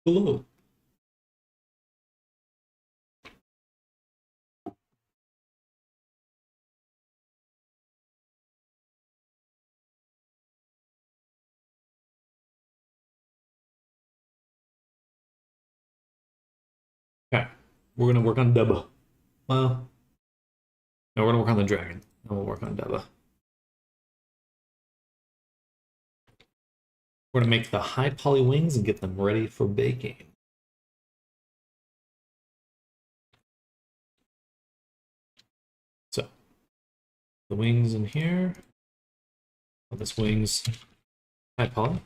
Hello. Okay, we're gonna work on Dubba. Well, no, we're gonna work on the dragon. And we'll work on Dubba. We're gonna make the high poly wings and get them ready for baking. So, the wings in here. Oh, this wings high poly.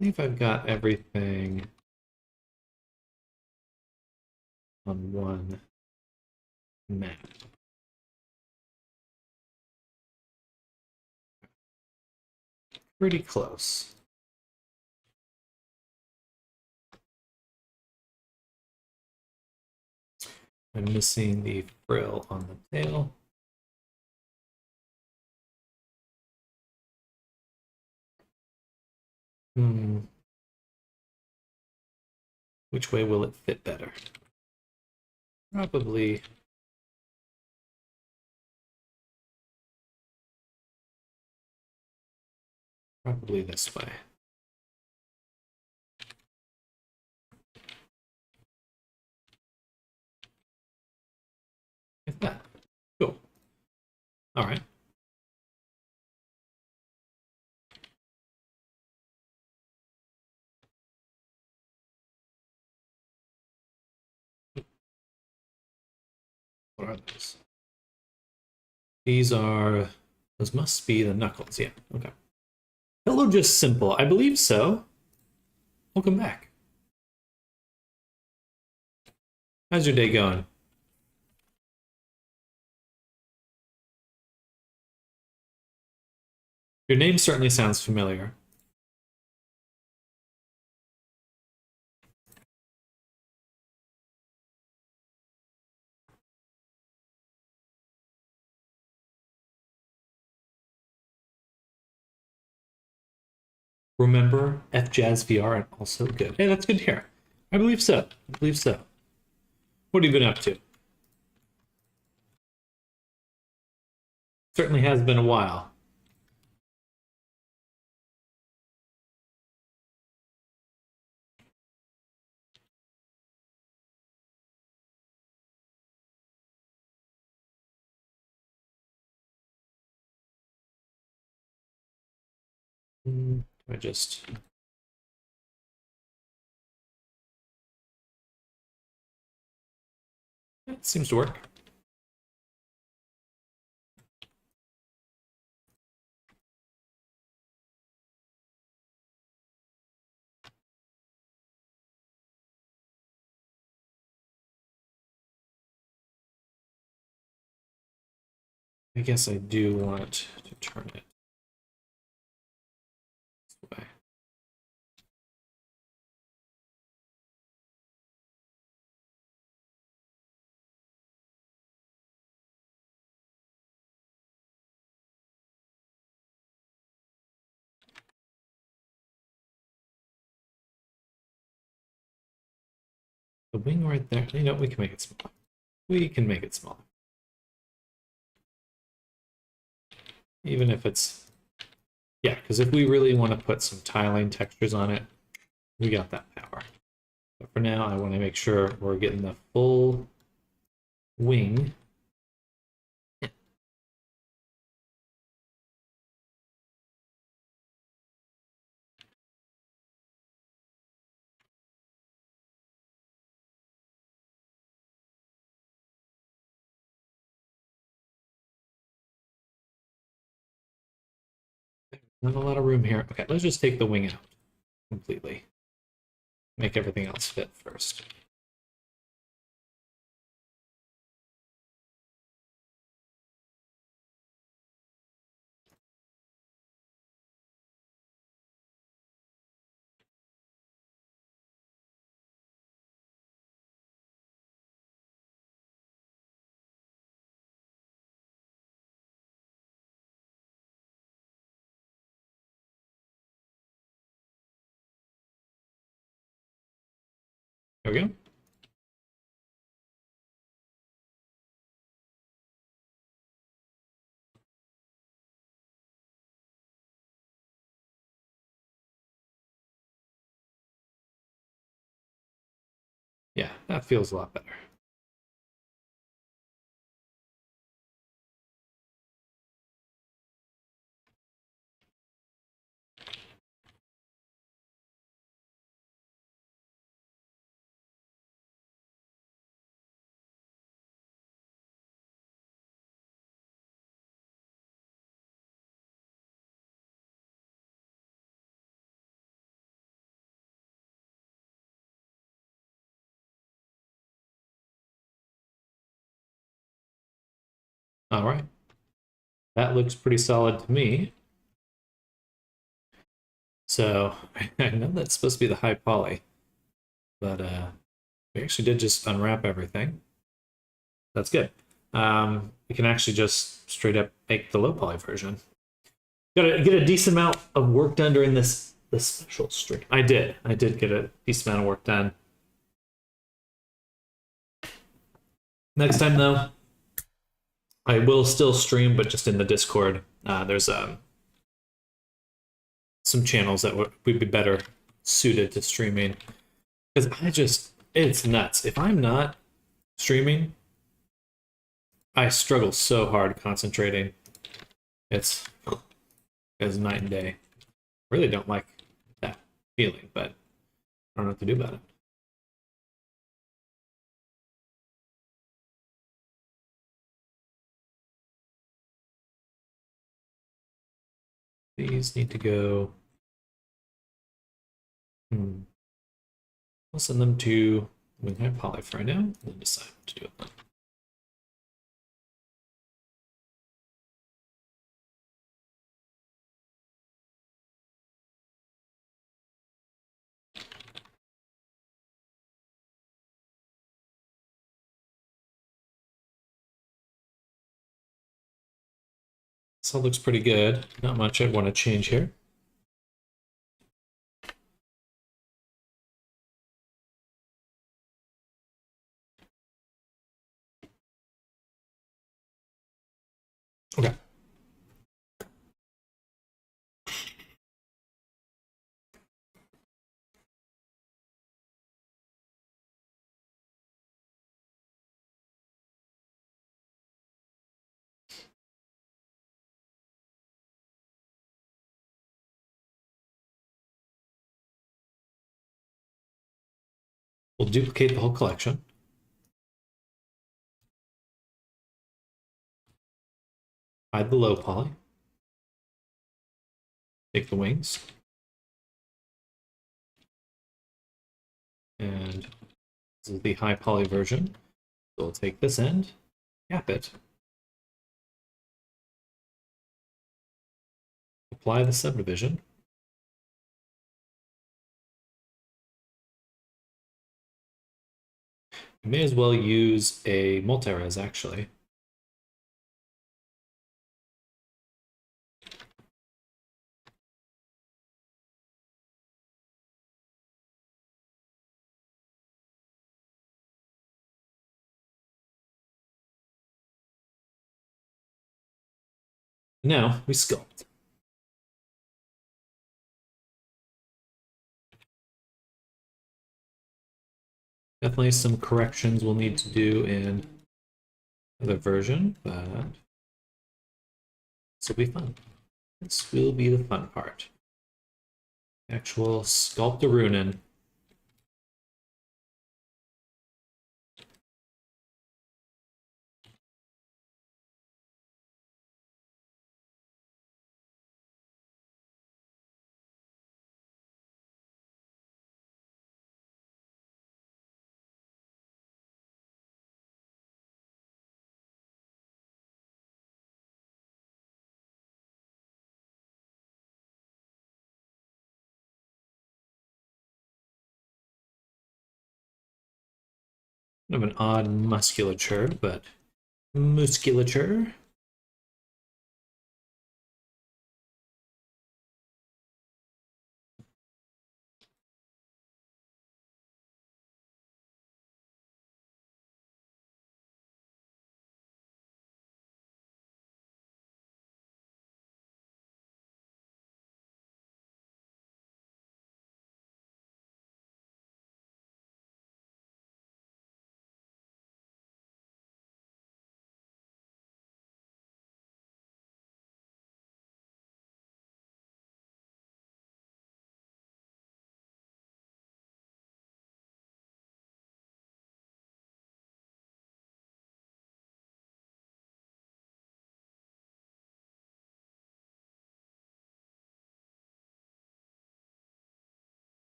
I think I've got everything on one map. Pretty close. I'm missing the frill on the tail. Which way will it fit better? Probably this way. Like that. Cool. All right. What are those? Those must be the knuckles. Yeah, okay. Hello, just simple. I believe so. Welcome back. How's your day going? Your name certainly sounds familiar. Remember FJazz VR and also good. Hey, that's good to hear. I believe so. I believe so. What have you been up to? Certainly has been a while. I just it seems to work. I guess I do want to turn it this way. The wing right there. You know, we can make it smaller. We can make it smaller. Even if it's... Yeah, because if we really want to put some tiling textures on it, we got that power. But for now, I want to make sure we're getting the full wing. Not a lot of room here. Okay, let's just take the wing out completely. Make everything else fit first. There we go. Yeah, that feels a lot better. All right. That looks pretty solid to me. So I know that's supposed to be the high poly, but we actually did just unwrap everything. That's good. We can actually just straight up make the low poly version. Gotta get a decent amount of work done during this special stream. I did get a decent amount of work done. Next time though, I will still stream, but just in the Discord. There's some channels that would be better suited to streaming, because it's nuts. If I'm not streaming, I struggle so hard concentrating. It's night and day. Really don't like that feeling, but I don't know what to do about it. These need to go. I'll send them to Winghigh Poly for right now, and then decide what to do with them. This all looks pretty good. Not much I want to change here. Okay. We'll duplicate the whole collection. Hide the low poly. Take the wings. And this is the high poly version. So we'll take this end, cap it, apply the subdivision. You may as well use a multi-res actually. Now we sculpt. Definitely some corrections we'll need to do in the version, but this will be fun. This will be the fun part. Actual sculpt a runen. Kind of an odd musculature, but musculature.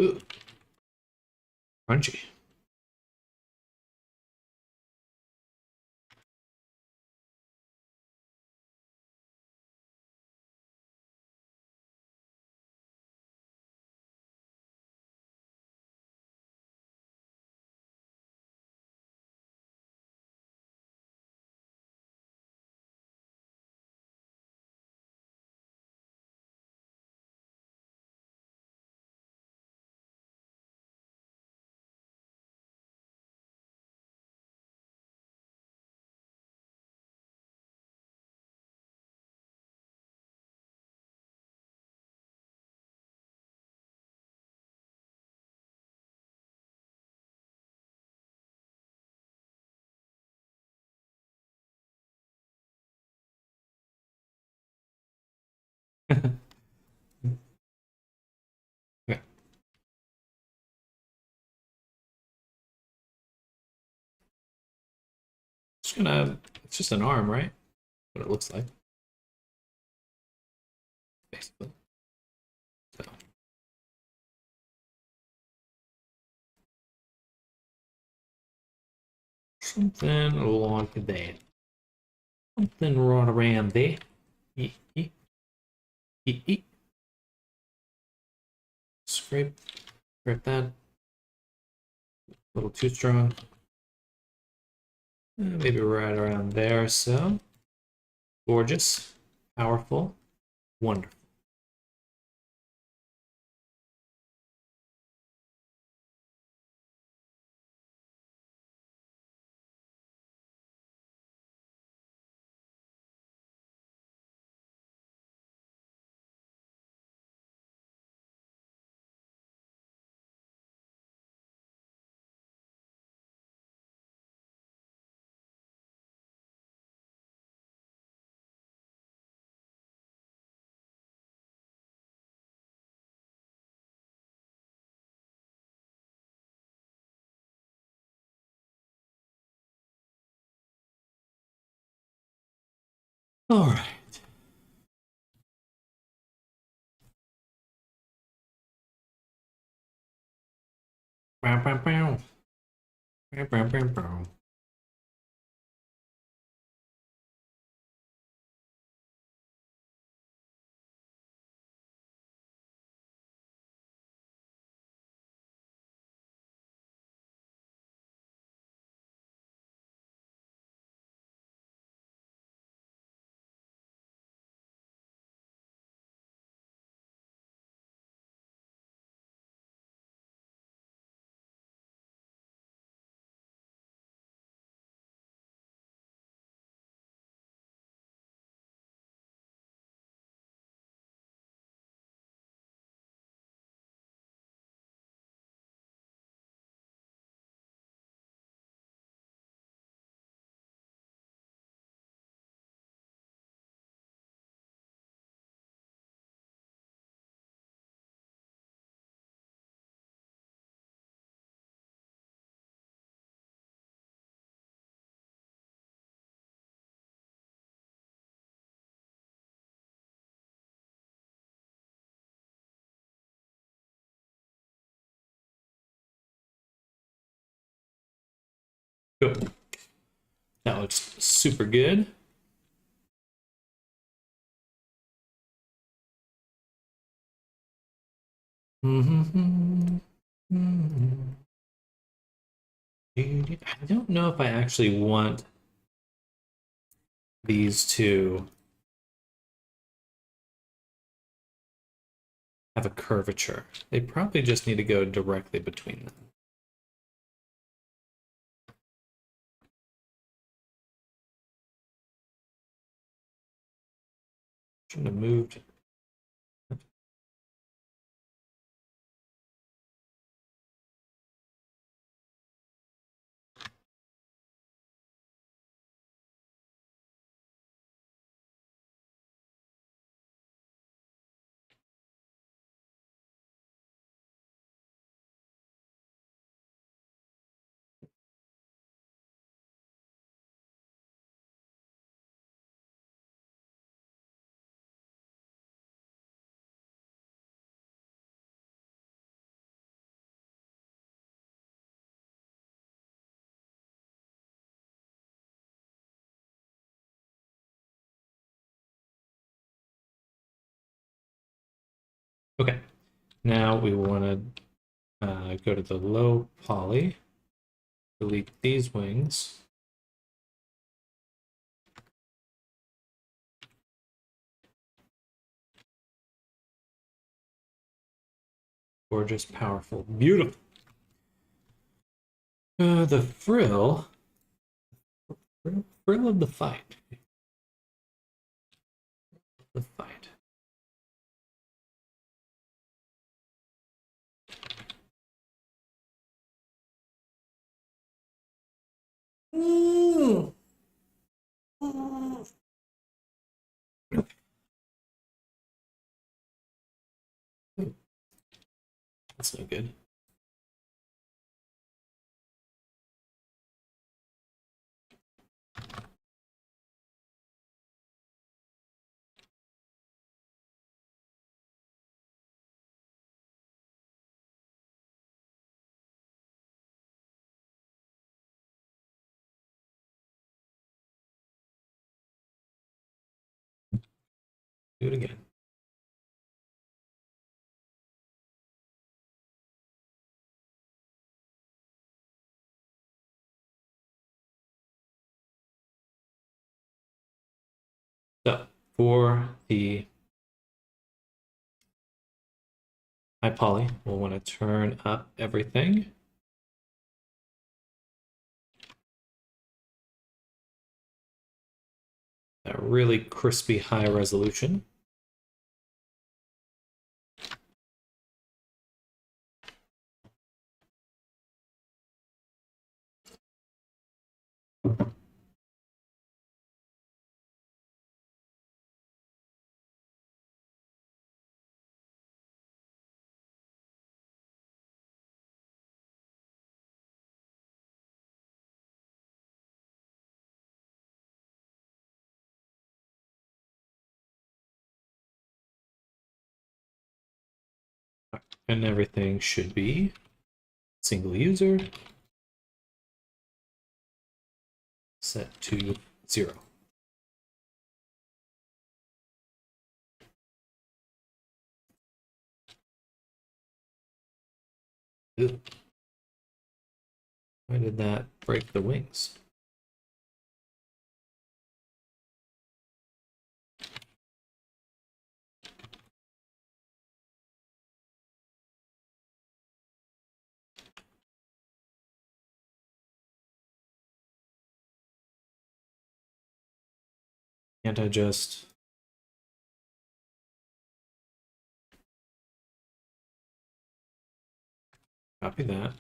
Ooh, crunchy. Okay. Just gonna, it's just an arm, right? What it looks like, basically. So, something along there. Something right around there. Eek, eek, eek, eek. Scrape, scrape that. A little too strong. Maybe right around there. So, gorgeous, powerful, wonderful. All right. Bow, bow, bow. Bow, bow, bow, bow. Cool. That looks super good. I don't know if I actually want these to have a curvature. They probably just need to go directly between them. Shouldn't have moved. Okay, now we want to go to the low poly, delete these wings. Gorgeous, powerful, beautiful. The frill of the fight. The fight. That's no good. Do it again. So for the high poly, we'll want to turn up everything. That really crispy high resolution. And everything should be single user set to 0. Ew. Why did that break the wings? Can't I just... copy that?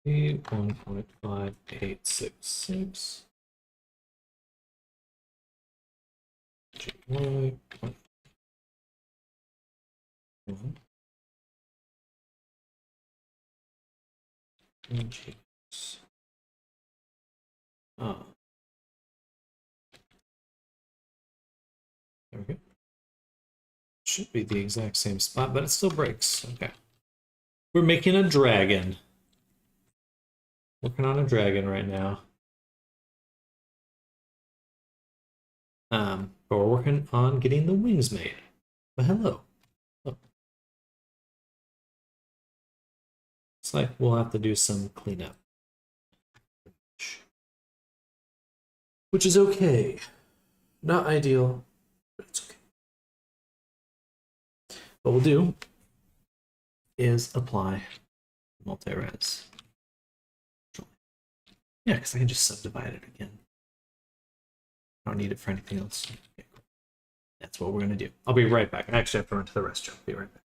E1.5866 GY Ah, there we go. Should be the exact same spot, but it still breaks. Okay. We're making a dragon. Working on a dragon right now. But we're working on getting the wings made. But hello. Oh. It's like we'll have to do some cleanup. Which is okay. Not ideal, but it's okay. What we'll do is apply multi-res. Yeah, because I can just subdivide it again. I don't need it for anything else. Okay, cool. That's what we're going to do. I'll be right back. I actually have to run to the restroom. Be right back.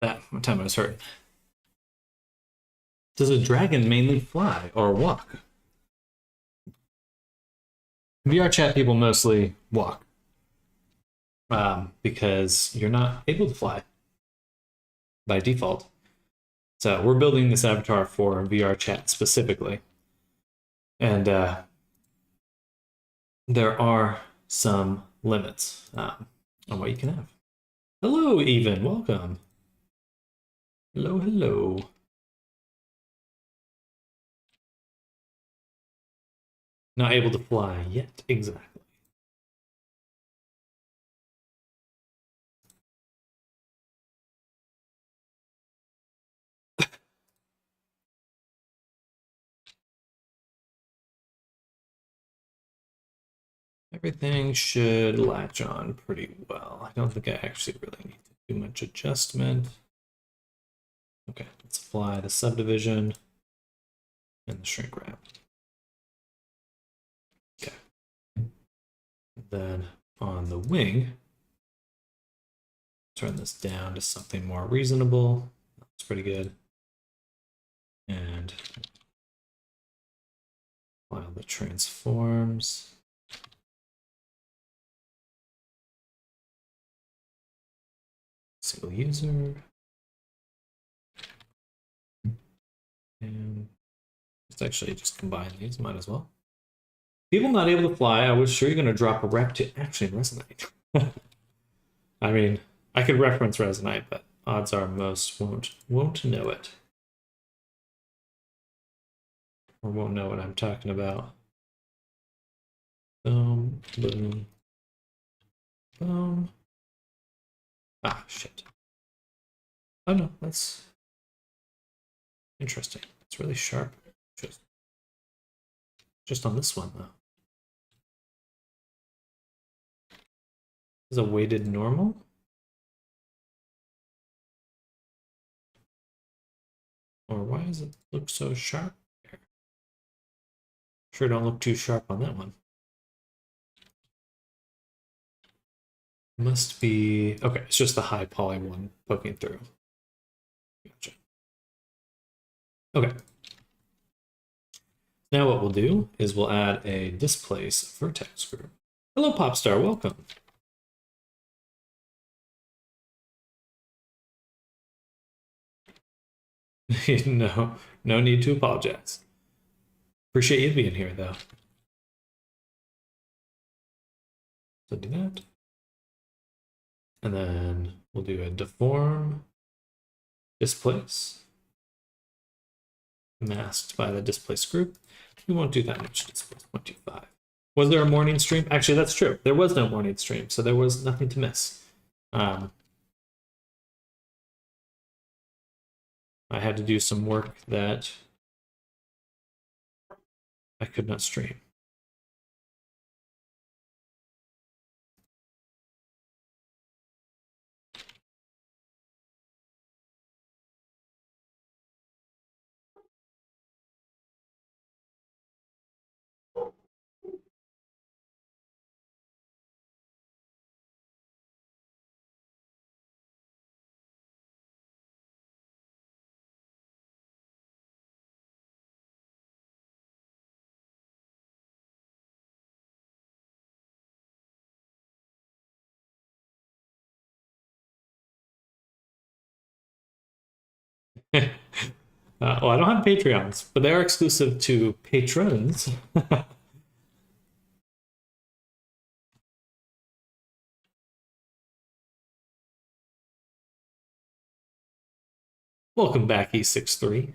that one time I was hurt. Does a dragon mainly fly or walk? VR chat people mostly walk. Because you're not able to fly by default. So we're building this avatar for VR chat specifically. And there are some limits on what you can have. Hello, Even. Welcome. Hello, hello. Not able to fly yet, exactly. Everything should latch on pretty well. I don't think I actually really need to do much adjustment. Okay, let's apply the subdivision and the shrink wrap. Okay. Then on the wing, turn this down to something more reasonable. That's pretty good. And apply the transforms. Single user. And let's actually just combine these, might as well. People not able to fly, I was sure you're going to drop a rep to actually Resonite. I mean, I could reference Resonite, but odds are most won't know it. Or won't know what I'm talking about. Boom, boom, boom. Ah, shit. Oh no, that's interesting. It's really sharp. Just on this one, though. Is a weighted normal? Or why does it look so sharp here? Sure don't look too sharp on that one. Must be, okay, it's just the high poly one poking through. Gotcha. Okay. Now what we'll do is we'll add a displace vertex group. Hello, Popstar, welcome. No need to apologize. Appreciate you being here, though. So do that. And then we'll do a deform, displace, masked by the displace group. We won't do that much displace, 0.25. Was there a morning stream? Actually, that's true. There was no morning stream, so there was nothing to miss. I had to do some work that I could not stream. Well, I don't have Patreons, but they are exclusive to patrons. Welcome back, E63.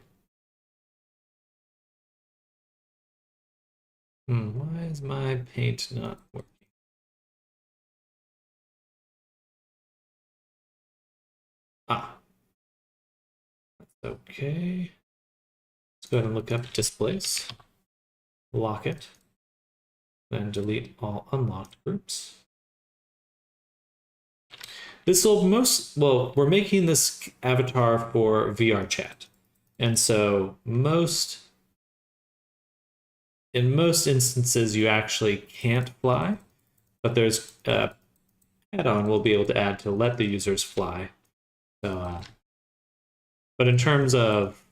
Why is my paint not working? Ah, that's okay. Let's go ahead and look up displace, lock it, then delete all unlocked groups. This will well, we're making this avatar for VR chat. And so in most instances, you actually can't fly, but there's a add-on we'll be able to add to let the users fly. So But in terms of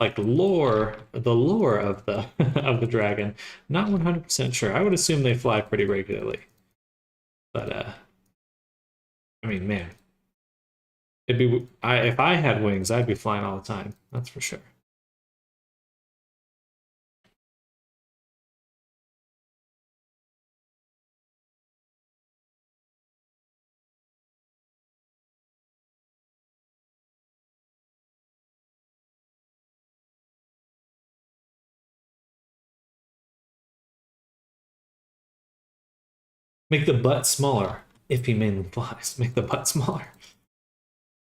like lore, the lore of the of the dragon, not 100% sure. I would assume they fly pretty regularly. But I mean, man, if I had wings, I'd be flying all the time. That's for sure. Make the butt smaller if he mainly flies. Make the butt smaller.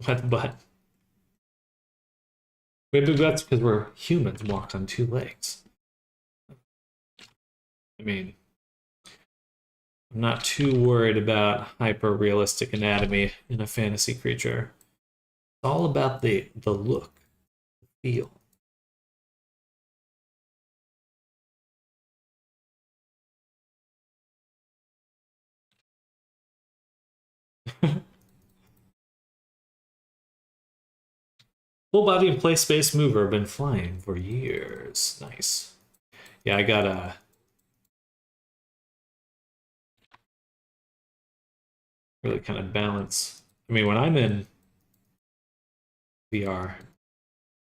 What butt? Maybe that's because we're humans walked on two legs. I mean, I'm not too worried about hyper-realistic anatomy in a fantasy creature. It's all about the look, the feel. Full body and play space mover, been flying for years. Nice. Yeah, I gotta really kind of balance. I mean, when I'm in VR, I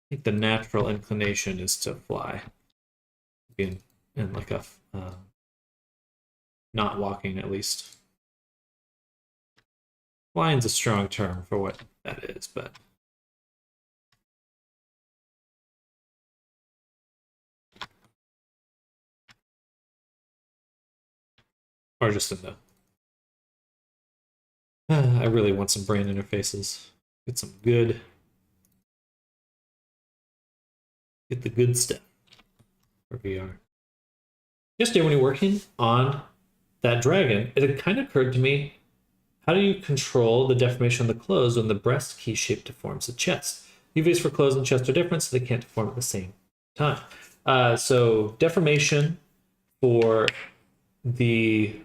think the natural inclination is to fly. In like a not walking at least. Flying's a strong term for what that is, but or just in the I really want some brain interfaces. Get some good. Get the good stuff for VR. Yesterday when you're working on that dragon, it had kind of occurred to me, how do you control the deformation of the clothes when the breast key shape deforms the chest? UVs for clothes and chest are different, so they can't deform at the same time. So deformation for the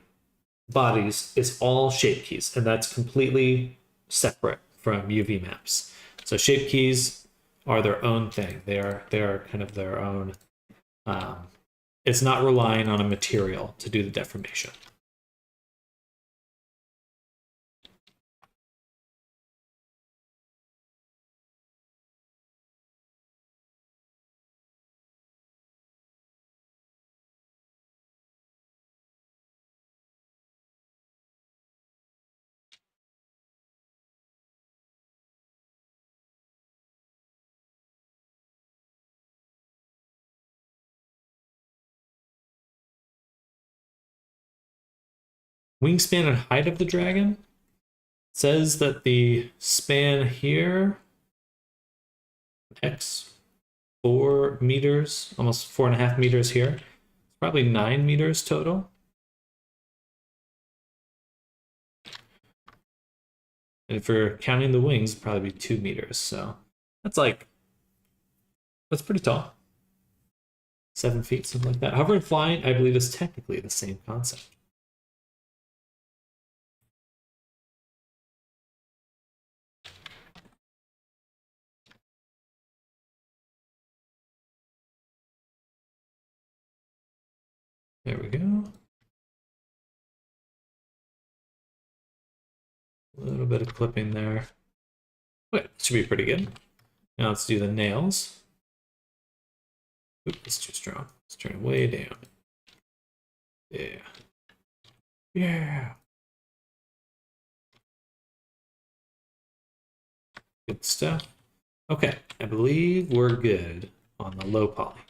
bodies is all shape keys, and that's completely separate from UV maps. So shape keys are their own thing. They are kind of their own. It's not relying on a material to do the deformation. Wingspan and height of the dragon says that the span here, X, 4 meters, almost 4.5 meters here. It's probably 9 meters total. And if you're counting the wings, it'd probably be 2 meters. So that's pretty tall. 7 feet, something like that. Hovering flying, I believe, is technically the same concept. There we go. A little bit of clipping there. Wait, should be pretty good. Now let's do the nails. Oop, it's too strong. Let's turn it way down. Yeah. Yeah. Good stuff. Okay, I believe we're good on the low poly.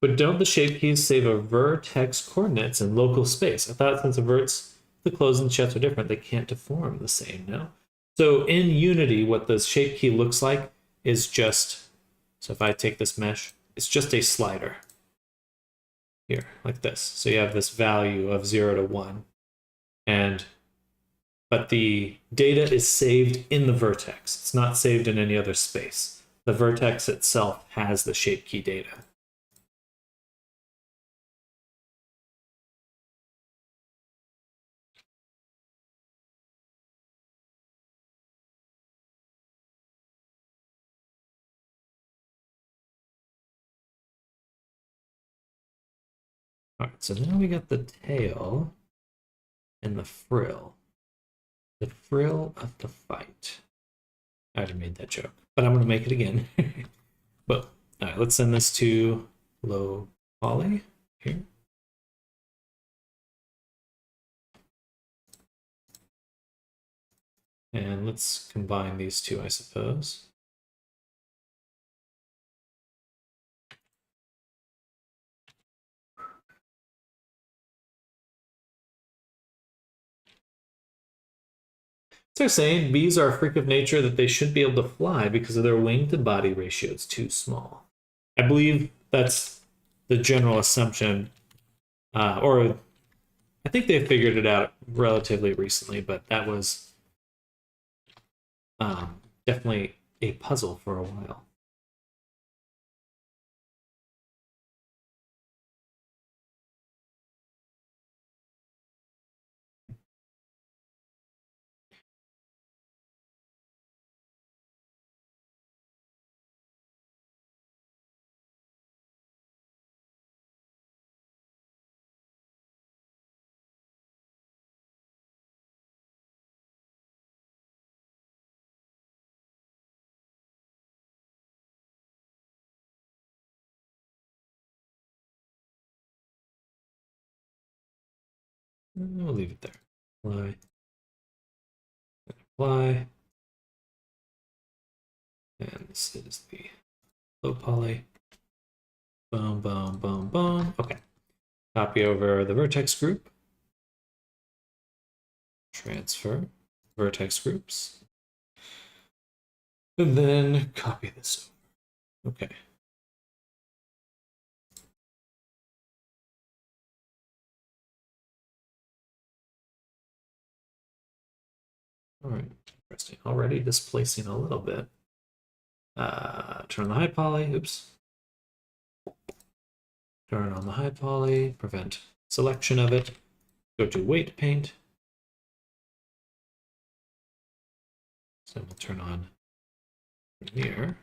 But don't the shape keys save a vertex coordinates in local space? I thought since the verts, the clothes and chest are different, they can't deform the same, no? So in Unity, what the shape key looks like is just, so if I take this mesh, it's just a slider here, like this. So you have this value of 0 to 1. But the data is saved in the vertex. It's not saved in any other space. The vertex itself has the shape key data. All right, so now we got the tail and the frill. The frill of the fight. I already made that joke, but I'm going to make it again. But all right, let's send this to low poly here. And let's combine these two, I suppose. So they're saying bees are a freak of nature that they should be able to fly because of their wing to body ratio is too small. I believe that's the general assumption, or I think they figured it out relatively recently, but that was definitely a puzzle for a while. We'll leave it there. Apply. Apply. And this is the low poly. Boom, boom, boom, boom. Okay. Copy over the vertex group. Transfer vertex groups. And then copy this over. Okay. All right. Interesting. Already displacing a little bit. Turn on the high poly. Oops. Turn on the high poly. Prevent selection of it. Go to weight paint. So we'll turn on Premiere.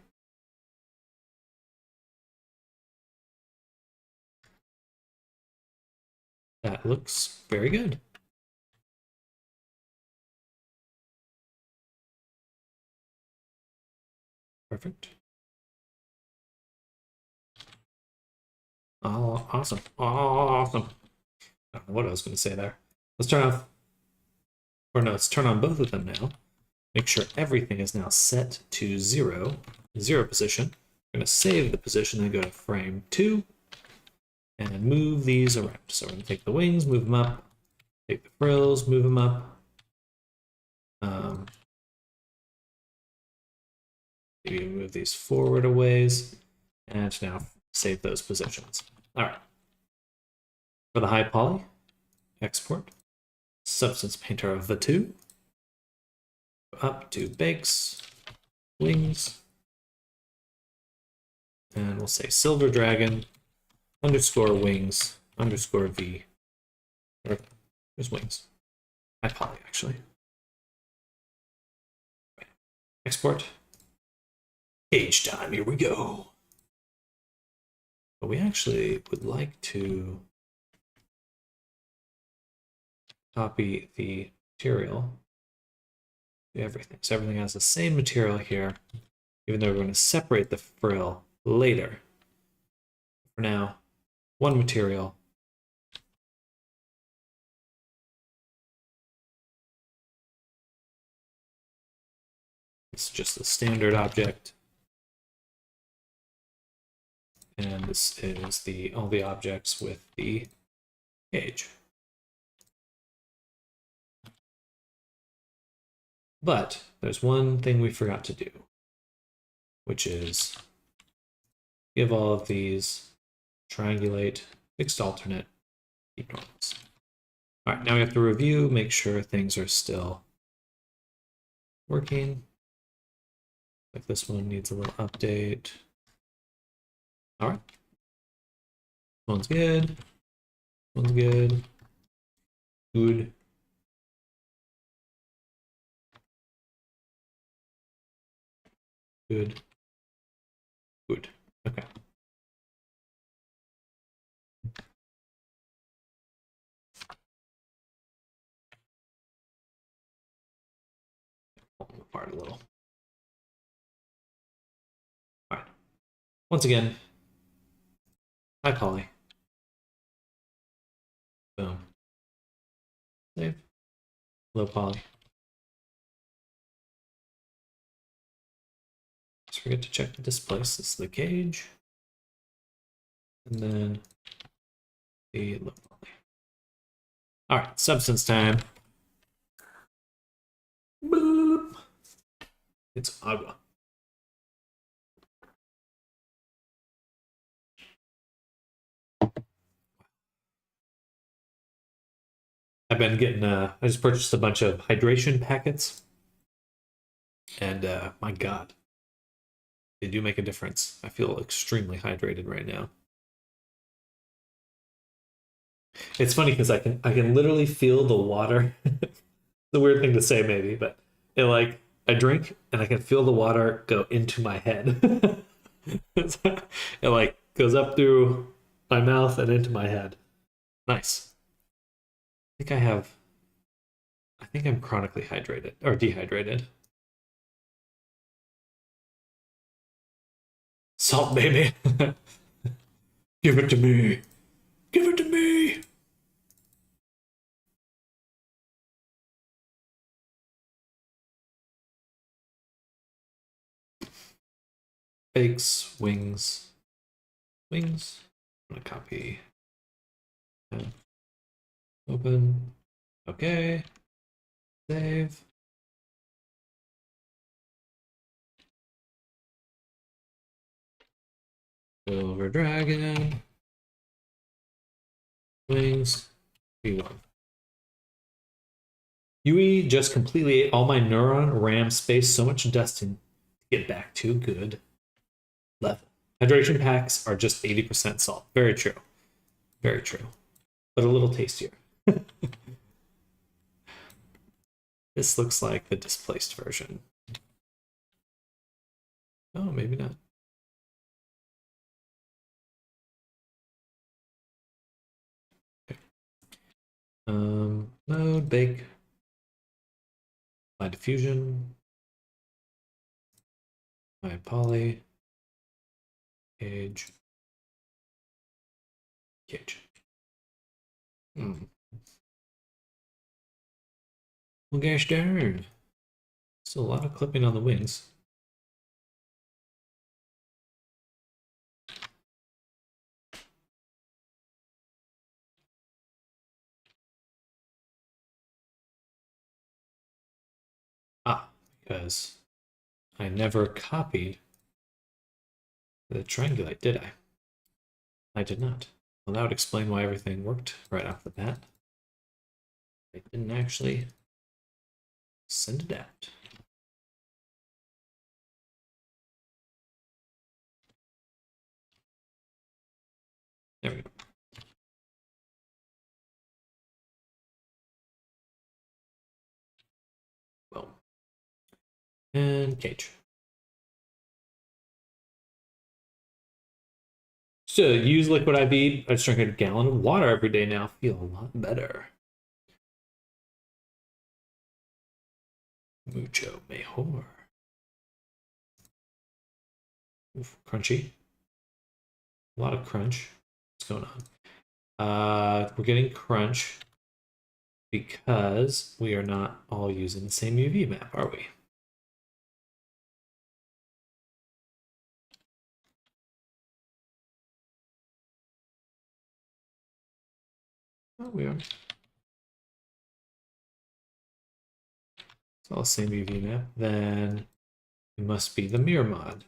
That looks very good. Perfect. Oh, awesome. Awesome. I don't know what I was going to say there. Let's turn off, or no, let's turn on both of them now. Make sure everything is now set to zero position. We're going to save the position and go to frame 2 and move these around. So we're going to take the wings, move them up, take the frills, move them up. Maybe move these forward a ways, and now save those positions. All right. For the high poly, export, substance painter of the 2, up to bakes, wings, and we'll say silver dragon underscore wings underscore v. Or there's wings. High poly actually. Export. Age time. Here we go. But we actually would like to copy the material to everything. So everything has the same material here, even though we're going to separate the frill later. For now, one material. It's just a standard object. And this is all the objects with the cage. But there's one thing we forgot to do, which is give all of these triangulate, fixed alternate, keep normals. All right, now we have to review, make sure things are still working. Like this one needs a little update. All right. One's good. One's good. Good. Good. Good. Okay. apart a little. All right. Once again, hi Polly. Boom. Save. Hello Polly. Just forget to check the displace. This is the cage. And then the hello Polly. All right, substance time. Boop. It's agua. I've been getting, I just purchased a bunch of hydration packets. And my God, they do make a difference. I feel extremely hydrated right now. It's funny because I can literally feel the water. It's a weird thing to say maybe, but it like I drink and I can feel the water go into my head. It like goes up through my mouth and into my head. Nice. I think I'm chronically hydrated or dehydrated. Salt baby. Give it to me. Give it to me. Bakes, wings. Wings. I'm gonna copy. Open. Okay. Save. Silver Dragon. Wings. V1. Yui just completely ate all my neuron RAM space. So much dusting to get back to good level. Hydration packs are just 80% salt. Very true. Very true. But a little tastier. This looks like the displaced version. Oh, maybe not. Okay. Mode, bake, my diffusion, my poly, cage, cage. Well, gosh darn. Still a lot of clipping on the wings. Because I never copied the triangulate, did I? I did not. Well, that would explain why everything worked right off the bat. I didn't actually send it out. There we go. Well, and cage. So use liquid IV. I just drink a gallon of water every day now. Feel a lot better. Mucho mejor. Oof, crunchy. A lot of crunch. What's going on? We're getting crunch because we are not all using the same UV map, are we? Oh, we are. It's all the same UV map. Then it must be the mirror mod.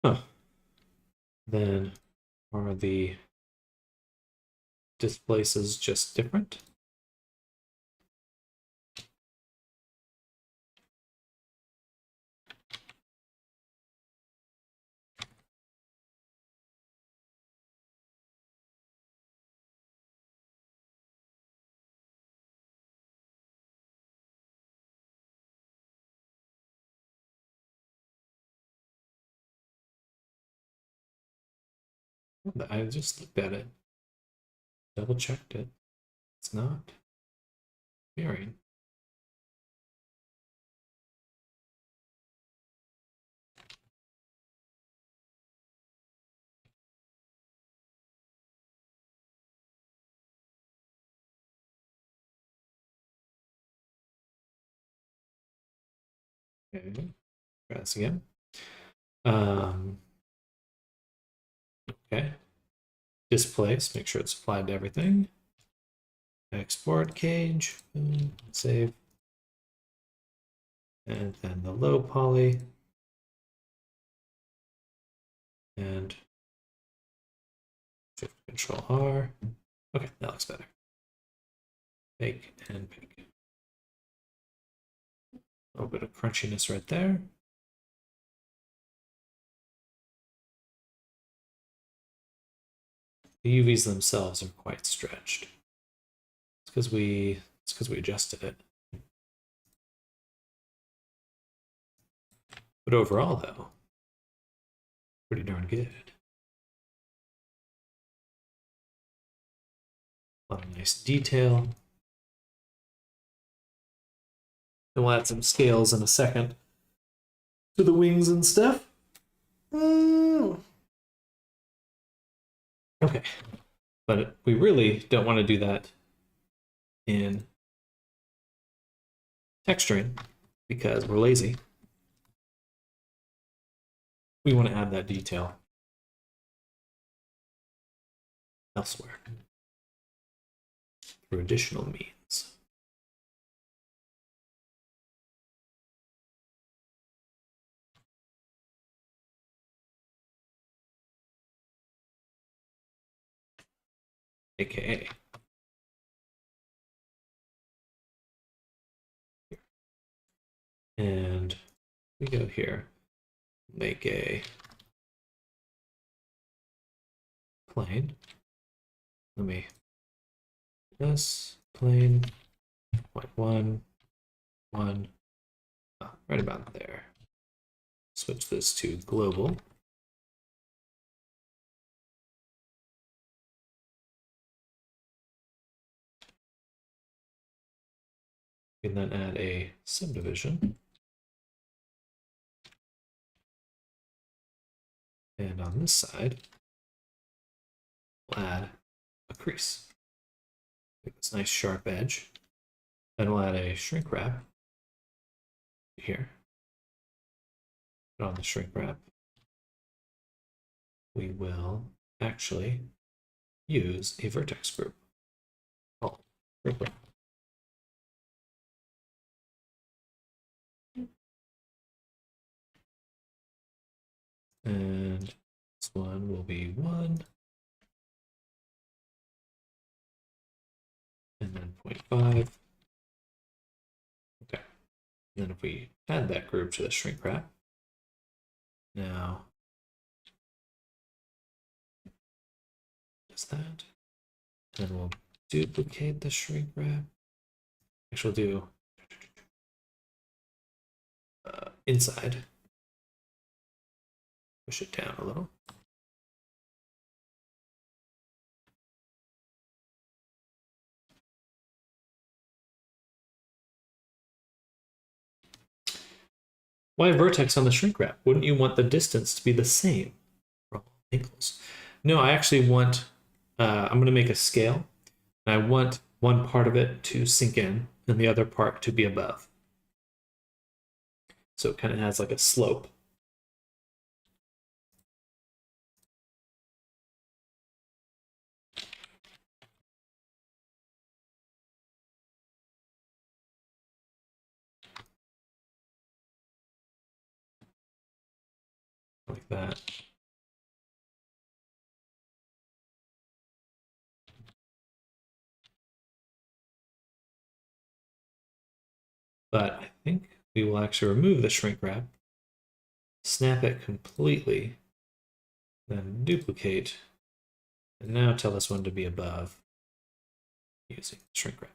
Huh. Then are the displaces just different? I just looked at it, double checked it. It's not mirroring. Okay, try this again. Okay, displace, make sure it's applied to everything. Export cage, save. And then the low poly. And Shift Control R. Okay, that looks better. Bake and pick. A little bit of crunchiness right there. The UVs themselves are quite stretched. It's because we adjusted it. But overall, though, pretty darn good. A lot of nice detail. And we'll add some scales in a second to the wings and stuff. Okay, but we really don't want to do that in texturing because we're lazy. We want to add that detail elsewhere through additional means. AKA. And we go here, make a plane. Let me this plane 0.1, 1, right about there. Switch this to global. And then add a subdivision. And on this side, we'll add a crease. Make this nice sharp edge. Then we'll add a shrink wrap here. Put on the shrink wrap. We will actually use a vertex group. Oh, group wrap. And this one will be 1. And then 0.5. Okay. And then if we add that group to the shrink wrap, now does that. And then we'll duplicate the shrink wrap. Actually, we'll do inside. Push it down a little. Why vertex on the shrink wrap? Wouldn't you want the distance to be the same for all angles? No, I actually want, I'm going to make a scale. And I want one part of it to sink in and the other part to be above. So it kind of has like a slope. Like that. But I think we will actually remove the shrink wrap, snap it completely, then duplicate, and now tell this one to be above using the shrink wrap.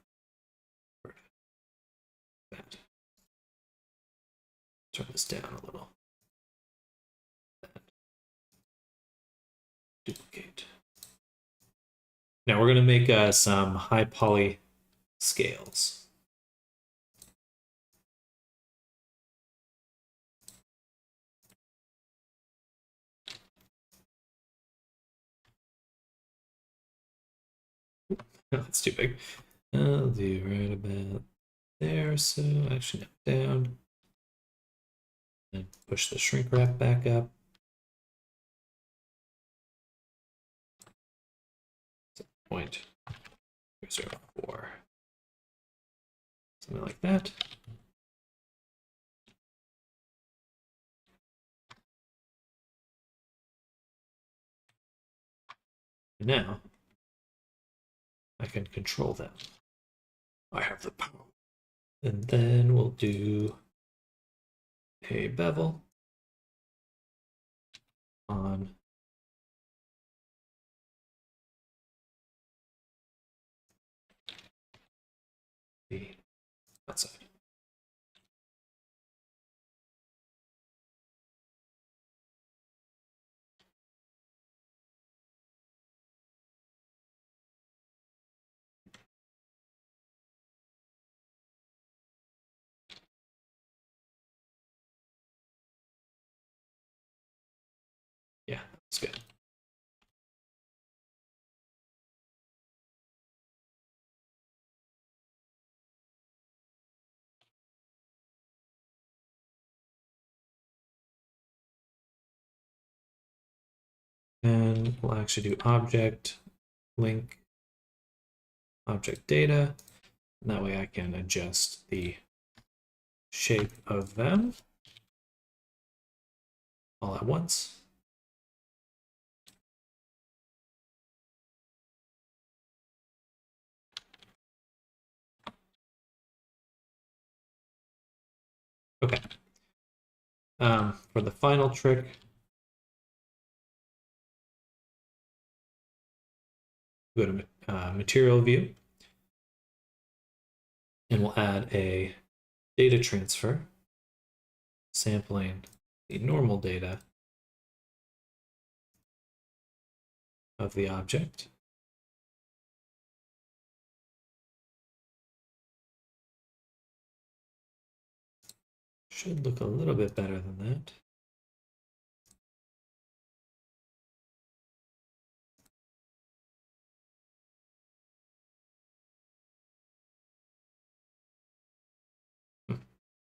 That. Turn this down a little. And duplicate. Now we're going to make some high poly scales. No, that's too big. I'll do right about there. So actually, no, down. And push the shrink wrap back up. So 0.04. Something like that. And now I can control them. I have the power. And then we'll do a bevel on the outside. Yeah, that's good. And we'll actually do object, link, object data. And that way I can adjust the shape of them all at once. Okay. For the final trick, go to material view, and we'll add a data transfer, sampling the normal data of the object. Should look a little bit better than that. It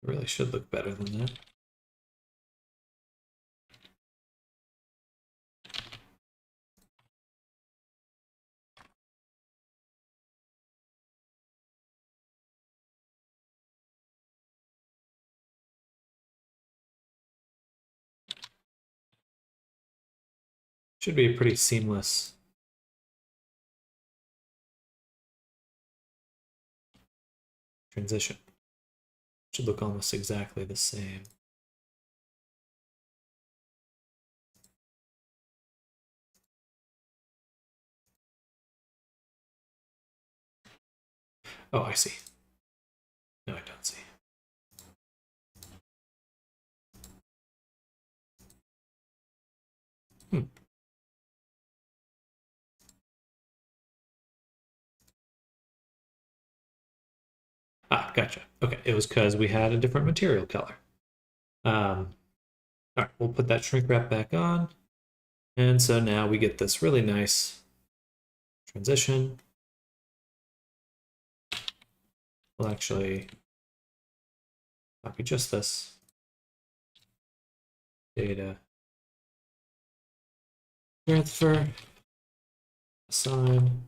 really should look better than that. Should be a pretty seamless transition. Should look almost exactly the same. Oh, I see. No, I don't see. Hmm. Ah, gotcha. Okay, it was because we had a different material color. All right, we'll put that shrink wrap back on. And so now we get this really nice transition. We'll actually copy just this data transfer, assign.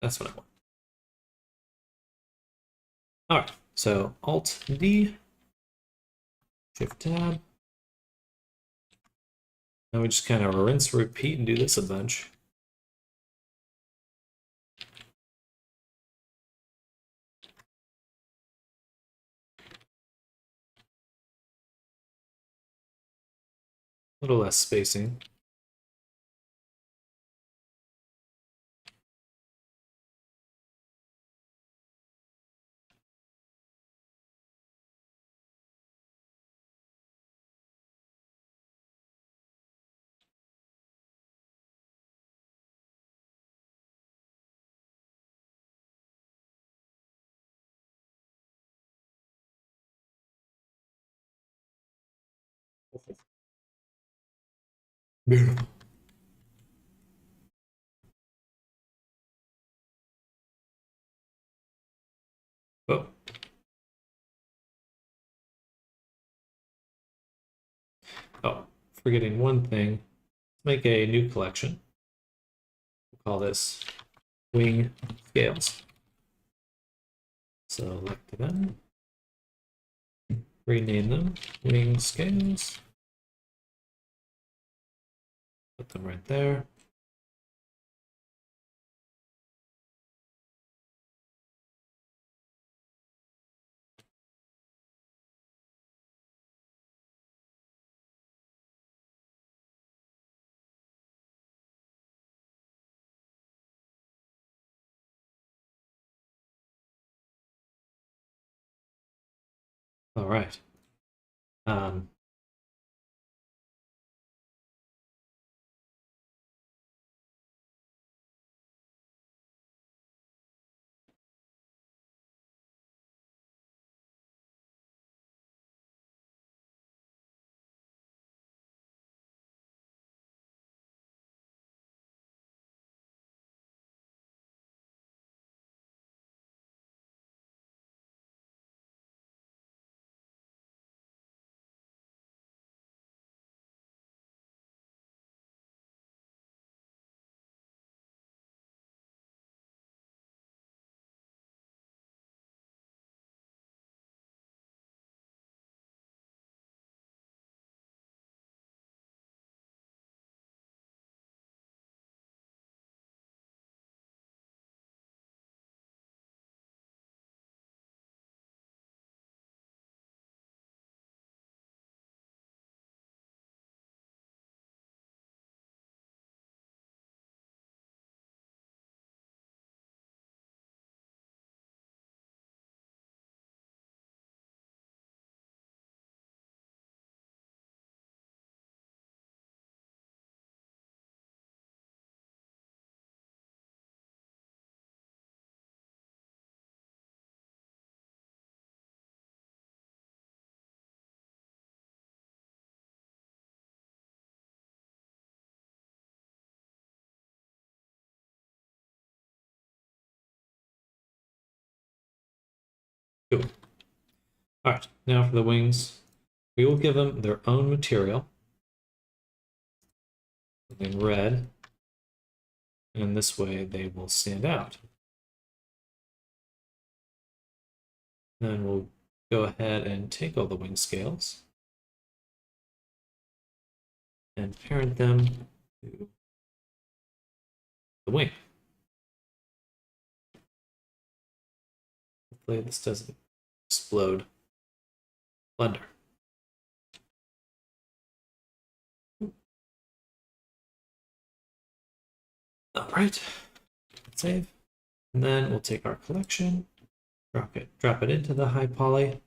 That's what I want. All right, so Alt D, Shift Tab. Now we just kind of rinse, repeat, and do this a bunch. A little less spacing. Beautiful. Oh. Oh, forgetting one thing. Let's make a new collection. We'll call this Wing Scales. Select them. Rename them Wing Scales. Put them right there. All right. Cool. All right, now for the wings, we will give them their own material. Something red. And this way they will stand out. Then we'll go ahead and take all the wing scales and parent them to the wing. Hopefully this doesn't explode. Blender. All right, save. And then we'll take our collection, drop it into the high poly,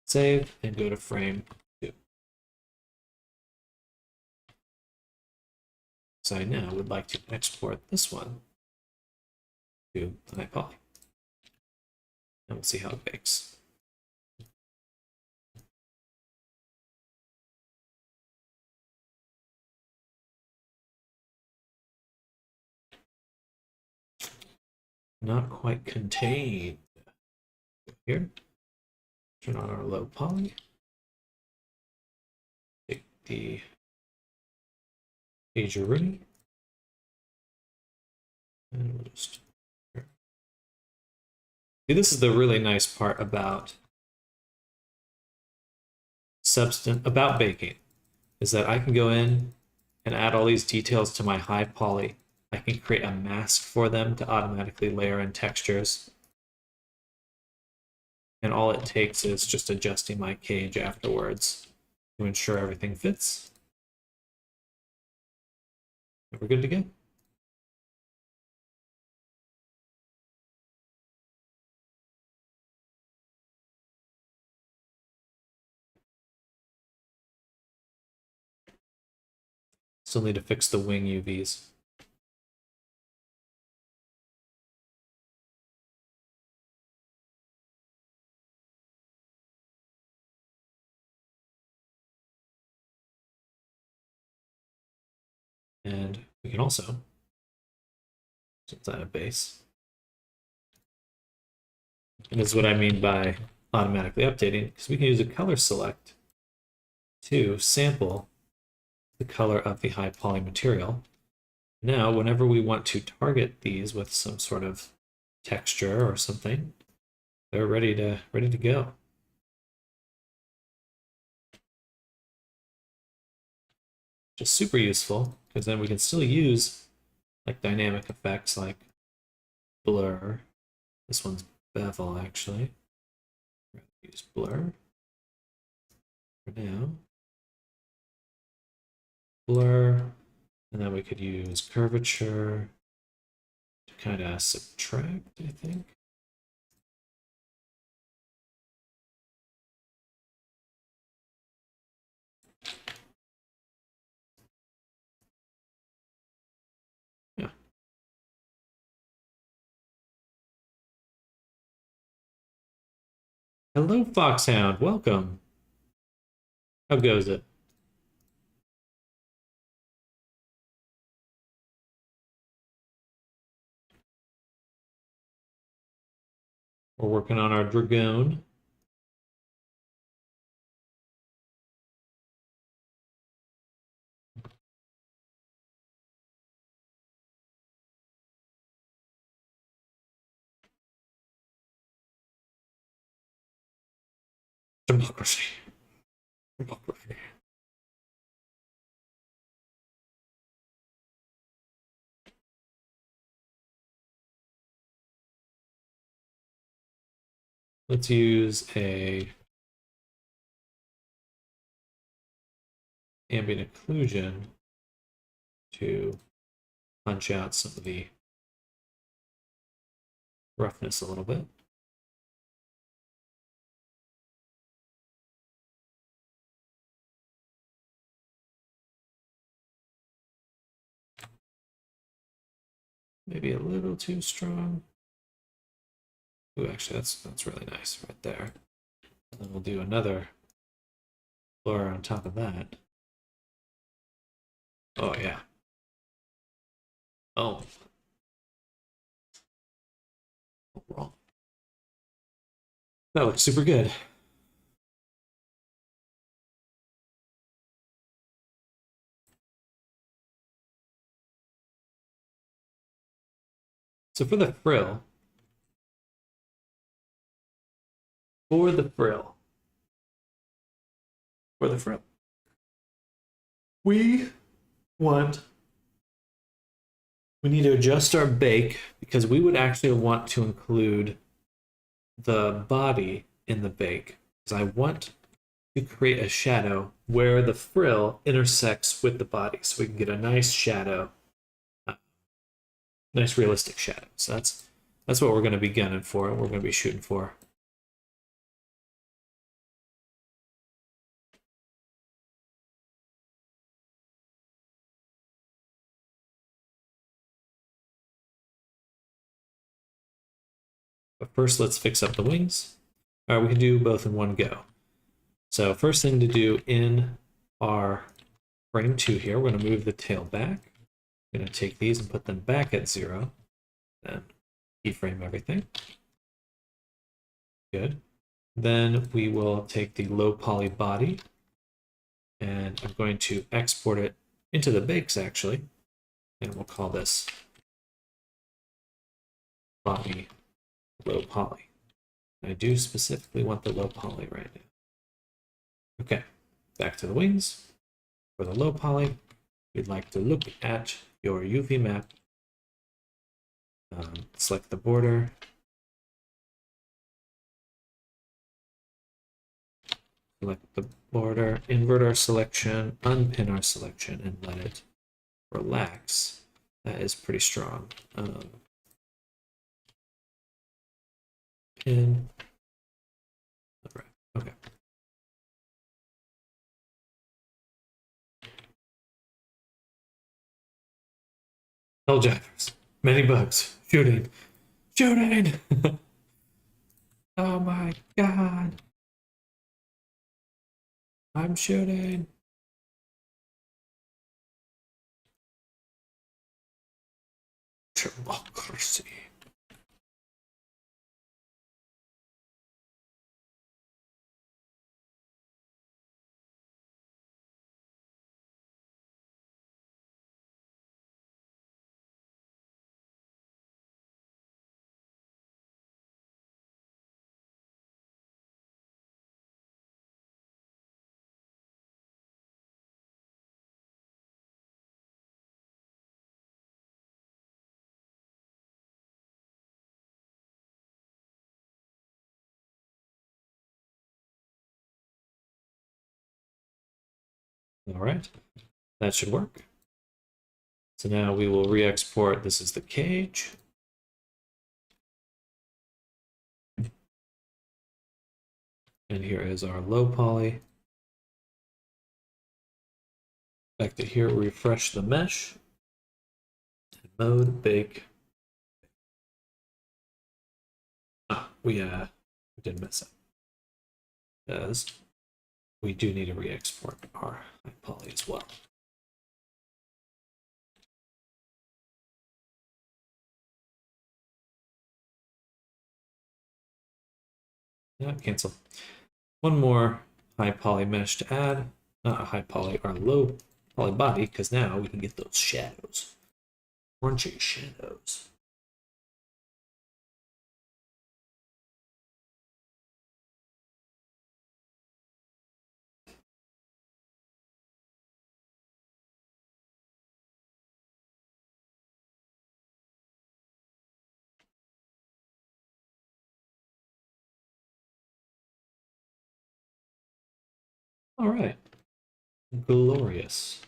save, and go to frame 2. So I now would like to export this one to the high poly. And we'll see how it bakes. Not quite contained. Here, turn on our low poly. Take the PagerRuby, and we'll just See, this is the really nice part about baking, is that I can go in and add all these details to my high poly. I can create a mask for them to automatically layer in textures. And all it takes is just adjusting my cage afterwards to ensure everything fits. And we're good to go. Still need to fix the wing UVs. And we can also, since I have base, and this is what I mean by automatically updating, because we can use a color select to sample the color of the high poly material. Now, whenever we want to target these with some sort of texture or something, they're ready to go. Just super useful, because then we can still use like dynamic effects like blur. This one's bevel actually. Use blur for now. Blur, and then we could use curvature to kind of subtract, I think. Yeah. Hello, Foxhound. Welcome. How goes it? We're working on our Dragoon. Democracy. Democracy. Let's use a ambient occlusion to punch out some of the roughness a little bit. Maybe a little too strong. Ooh, actually, that's really nice right there. And then we'll do another blur on top of that. Oh yeah. Oh. Wrong. That looks super good. So for the frill, we need to adjust our bake because we would actually want to include the body in the bake because I want to create a shadow where the frill intersects with the body so we can get a nice shadow, nice realistic shadow. So that's what we're going to be gunning for and we're going to be shooting for. But first, let's fix up the wings. All right, we can do both in one go. So first thing to do in our frame 2 here, we're going to move the tail back. I'm going to take these and put them back at 0. Then keyframe everything. Good. Then we will take the low poly body and I'm going to export it into the bakes actually. And we'll call this body low poly. I do specifically want the low poly right now. Okay, back to the wings. For the low poly, we'd like to look at your UV map. Select the border. Select the border, invert our selection, unpin our selection, and let it relax. That is pretty strong. Pin. All right. Okay. Helljivers. Many bugs. Shooting. Shooting! Oh my god. I'm shooting. Democracy. All right, that should work. So now we will re-export. This is the cage. And here is our low poly. Back to here, refresh the mesh. Mode, bake. We did mess up. Because we do need to re-export our high poly as well. Yeah, cancel. One more high poly mesh to add. Not a high poly, our low poly body, because now we can get those shadows. Crunchy shadows. All right. Glorious.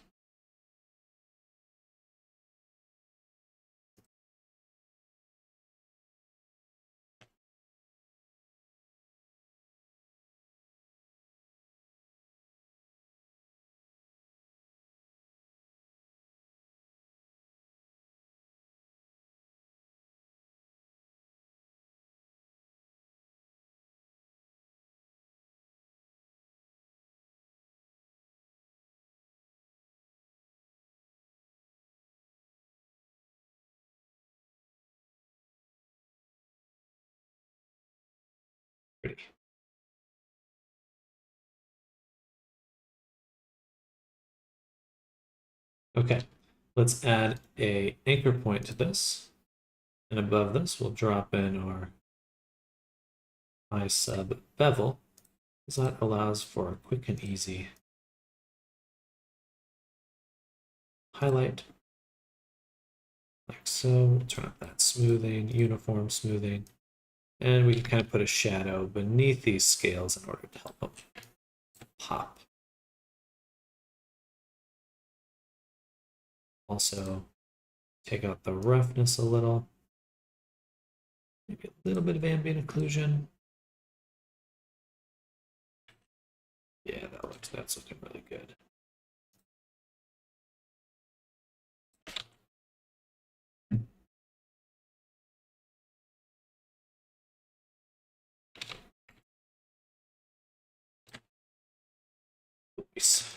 Pretty. Okay, let's add a anchor point to this. And above this, we'll drop in our iSub bevel, because that allows for a quick and easy highlight. Like so. Turn up that smoothing, uniform smoothing. And we can kind of put a shadow beneath these scales in order to help them pop. Also, take out the roughness a little. Maybe a little bit of ambient occlusion. Yeah, that's looking really good. Oops.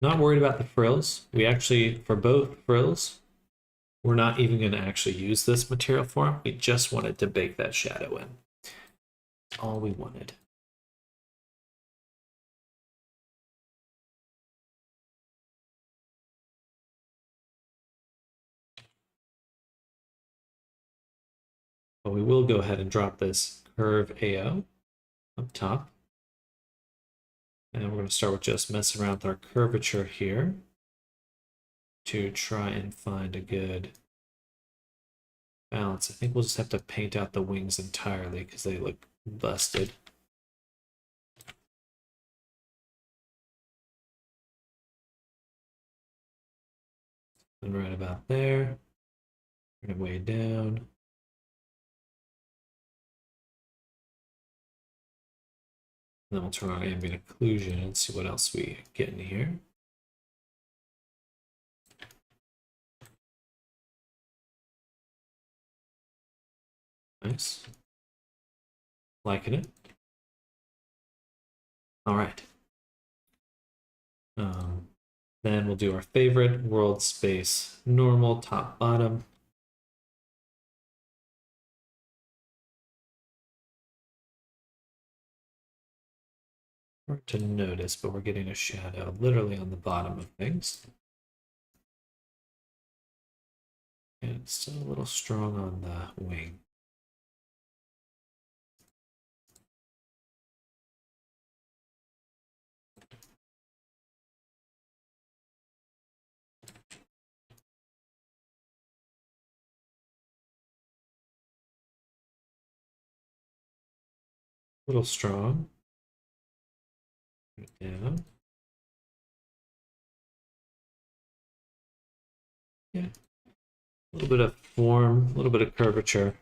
Not worried about the frills. We actually, for both frills, we're not even going to actually use this material for them. We just wanted to bake that shadow in. That's all we wanted. But we will go ahead and drop this curve AO up top. And we're going to start with just messing around with our curvature here to try and find a good balance. I think we'll just have to paint out the wings entirely because they look busted. And right about there. Bring it way down. And then we'll turn on ambient occlusion and see what else we get in here. Nice. Liking it. All right. Then we'll do our favorite world space normal top bottom. Hard to notice, but we're getting a shadow literally on the bottom of things. And it's still a little strong on the wing. A little strong. Down. Yeah. A little bit of form, a little bit of curvature.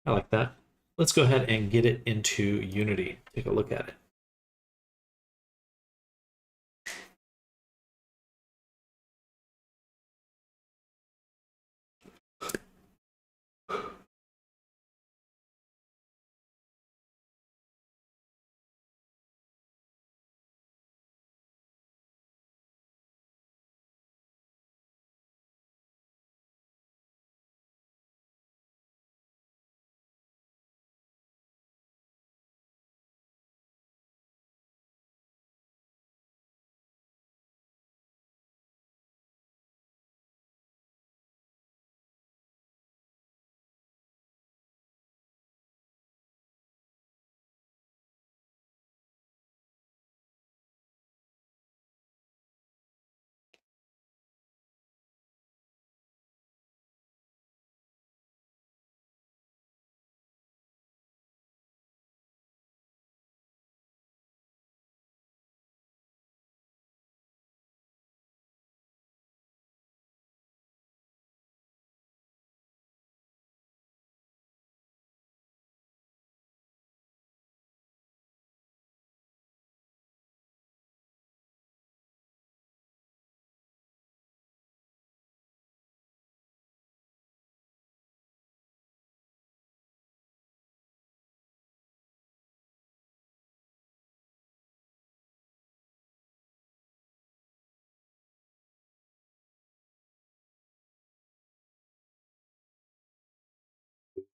I like that. Let's go ahead and get it into Unity. Take a look at it.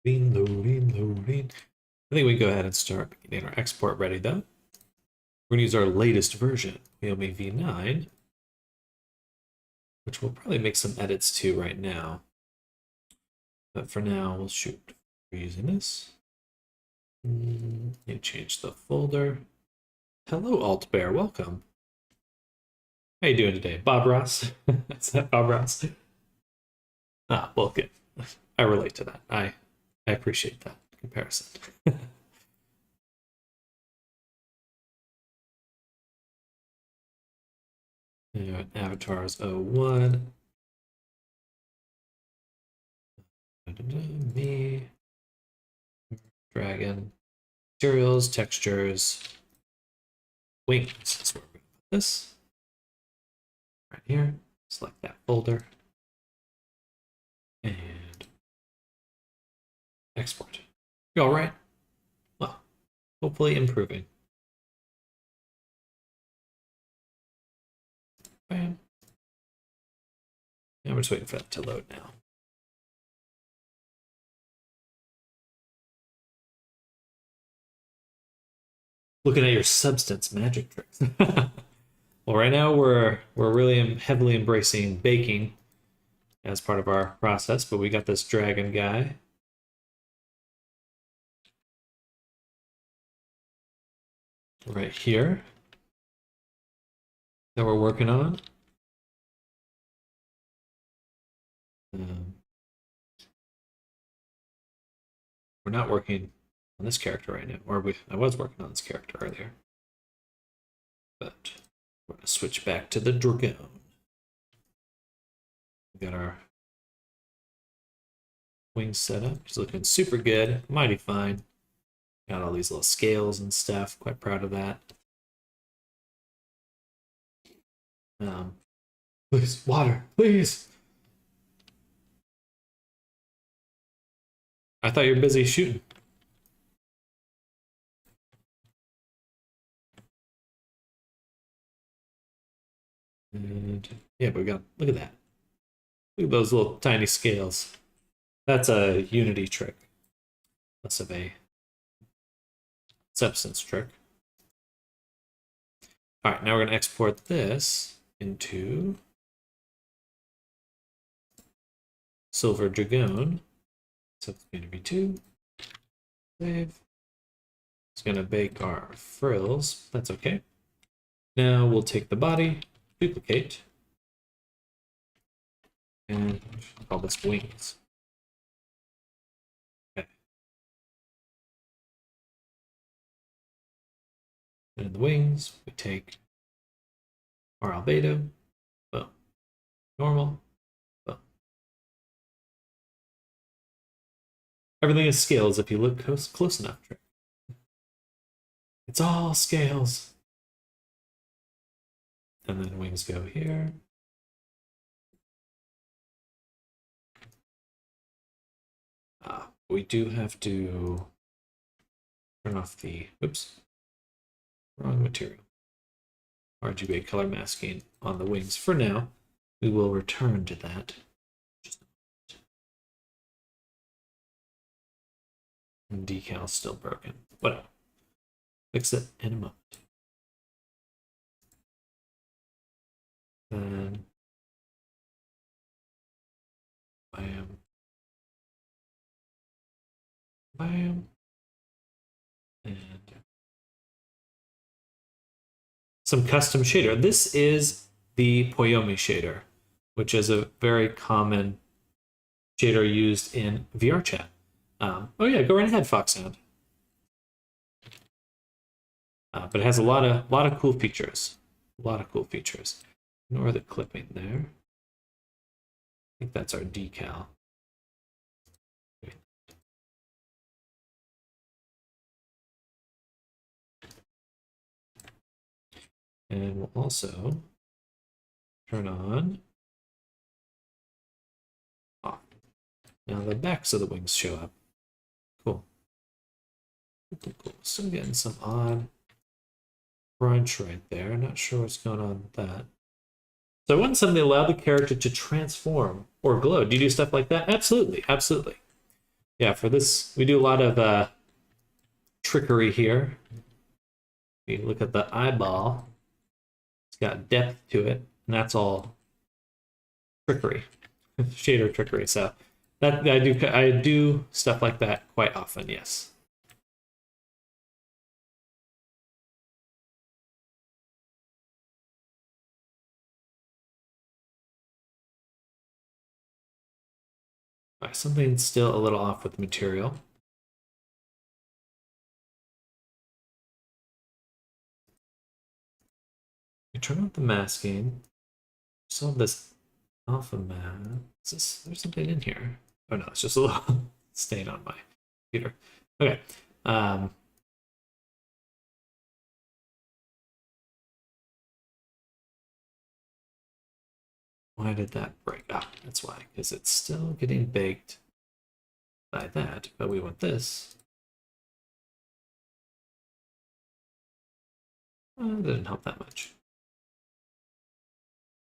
Loading. I think we can go ahead and start getting our export ready though. We're going to use our latest version, Xiaomi V9, which we'll probably make some edits to right now. But for now, we'll shoot. We're using this. You change the folder. Hello, AltBear. Welcome. How you doing today? Bob Ross? Is that Bob Ross? Ah, well, good. I relate to that. I appreciate that comparison. Avatars 01. Me. Dragon. Materials, textures, wings. That's where we're going to put this. Right here. Select that folder. And export. You all right? Well, hopefully improving. Bam. And we're just waiting for that to load now. Looking at your substance magic tricks. Well, right now we're really heavily embracing baking as part of our process, but we got this dragon guy right here that we're working on. We're not working on this character right now, or I was working on this character earlier. But we're going to switch back to the Dragoon. We got our wings set up. He's looking super good, mighty fine. Got all these little scales and stuff. Quite proud of that. Please, water, please. I thought you were busy shooting. And yeah, but we got, look at that. Look at those little tiny scales. That's a Unity trick. Less of a Substance trick. All right, now we're going to export this into Silver Dragoon. So it's going to be 2. Save. It's going to bake our frills. That's okay. Now we'll take the body, duplicate, and call this wings. Okay. And in the wings, we take our albedo, boom, normal, boom. Everything is scales if you look close enough. It's all scales. And then wings go here. We do have to turn off the, oops, wrong material. RGB color masking on the wings for now. We will return to that. And decal's still broken. Whatever. Fix it in a moment. Then bam. Bam. And some custom shader. This is the Poyomi shader, which is a very common shader used in VR chat. Oh yeah, go right ahead, Foxhound. But it has a lot of cool features. A lot of cool features. Ignore the clipping there. I think that's our decal. And we'll also turn on off. Now the backs of the wings show up. Cool. Cool. Still getting some odd crunch right there. Not sure what's going on with that. So I want something to allow the character to transform or glow. Do you do stuff like that? Absolutely, absolutely. Yeah, for this, we do a lot of trickery here. You look at the eyeball, it's got depth to it, and that's all trickery, shader trickery. So that I do stuff like that quite often, yes. All right, something's still a little off with the material. You turn off the masking. Still have this alpha matte. There's something in here. Oh no, it's just a little stain on my computer. Okay. Why did that break? Ah, that's why, because it's still getting baked by that, but we want this. That didn't help that much.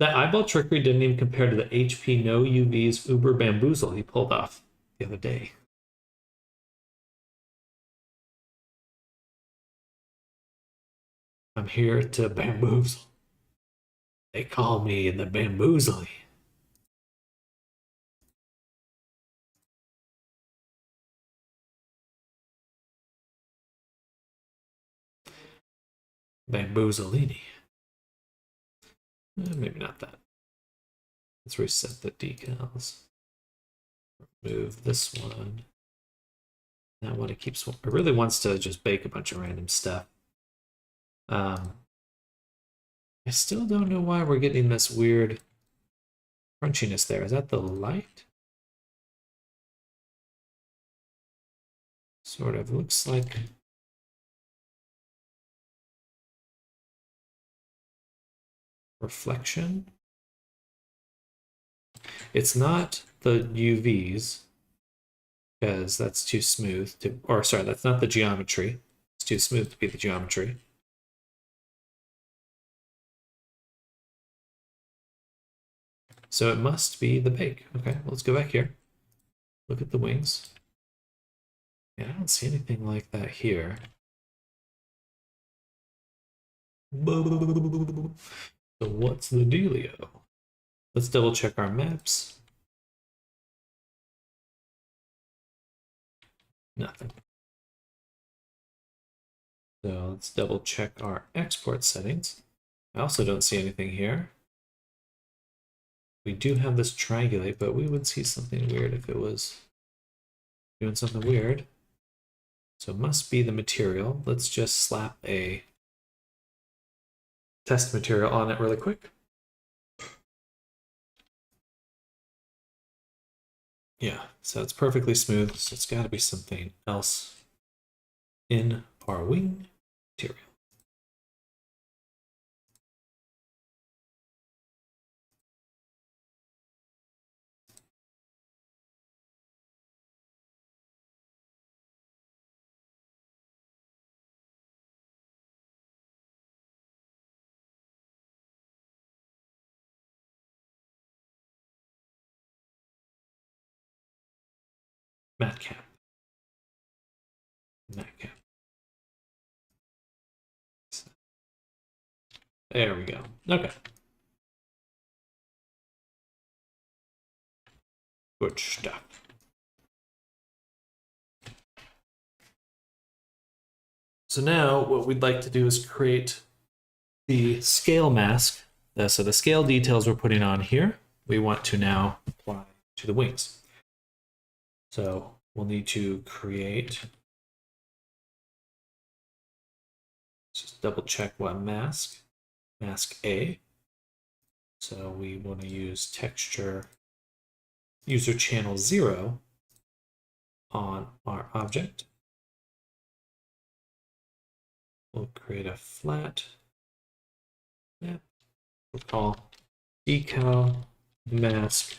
That eyeball trickery didn't even compare to the HP No UV's Uber Bamboozle he pulled off the other day. I'm here to bamboozle. They call me the Bamboozle. Bamboozolini. Maybe not that. Let's reset the decals. Move this one. That one, it keeps. It really wants to just bake a bunch of random stuff. I still don't know why we're getting this weird crunchiness there. Is that the light? Sort of looks like. Reflection. It's not the UVs, because that's too smooth to, or sorry, that's not the geometry. It's too smooth to be the geometry. So it must be the bake. Okay, let's go back here. Look at the wings. Yeah, I don't see anything like that here. So what's the dealio? Let's double check our maps. Nothing. So let's double check our export settings. I also don't see anything here. We do have this triangulate, but we would see something weird if it was doing something weird. So it must be the material. Let's just slap a test material on it really quick. Yeah, so it's perfectly smooth, so it's got to be something else in our wing material. Matcap. Matcap. There we go. Okay. Good stuff. So now what we'd like to do is create the scale mask. So the scale details we're putting on here, we want to now apply to the wings. So we'll need to create, just double check what mask, mask A. So we want to use texture user channel 0 on our object. We'll create a flat map. We'll call decal mask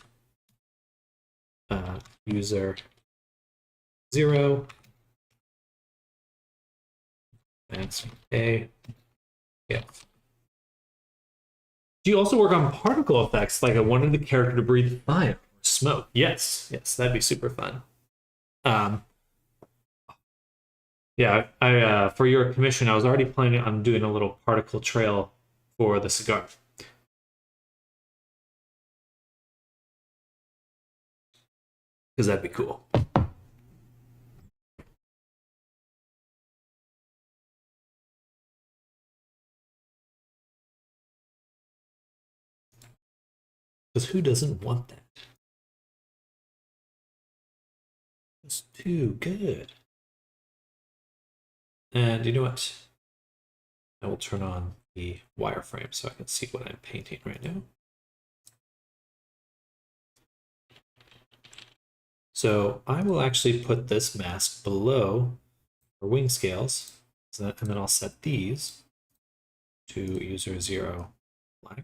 user 0 mask A. Yeah. Do you also work on particle effects? Like I wanted the character to breathe fire or smoke. Yes, that'd be super fun. Yeah, I for your commission, I was already planning on doing a little particle trail for the cigar. Because that'd be cool. Because who doesn't want that? It's too good. And you know what? I will turn on the wireframe so I can see what I'm painting right now. So I will actually put this mask below our wing scales, and then I'll set these to user 0 black.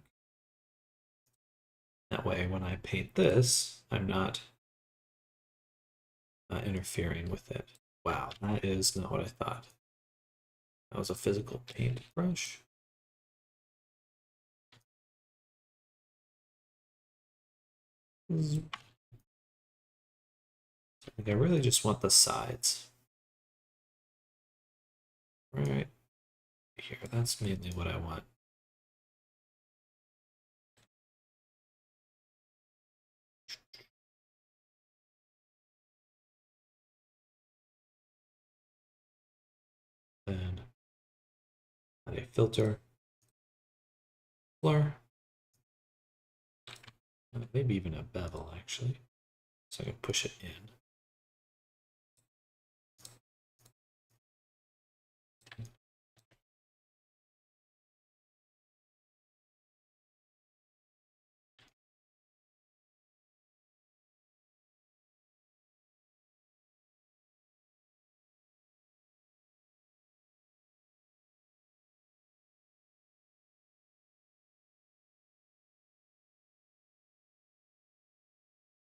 That way, when I paint this, I'm not interfering with it. Wow, that is not what I thought. That was a physical paint brush. I think I really just want the sides. Right here, that's mainly what I want. And add a filter, blur, maybe even a bevel actually, so I can push it in.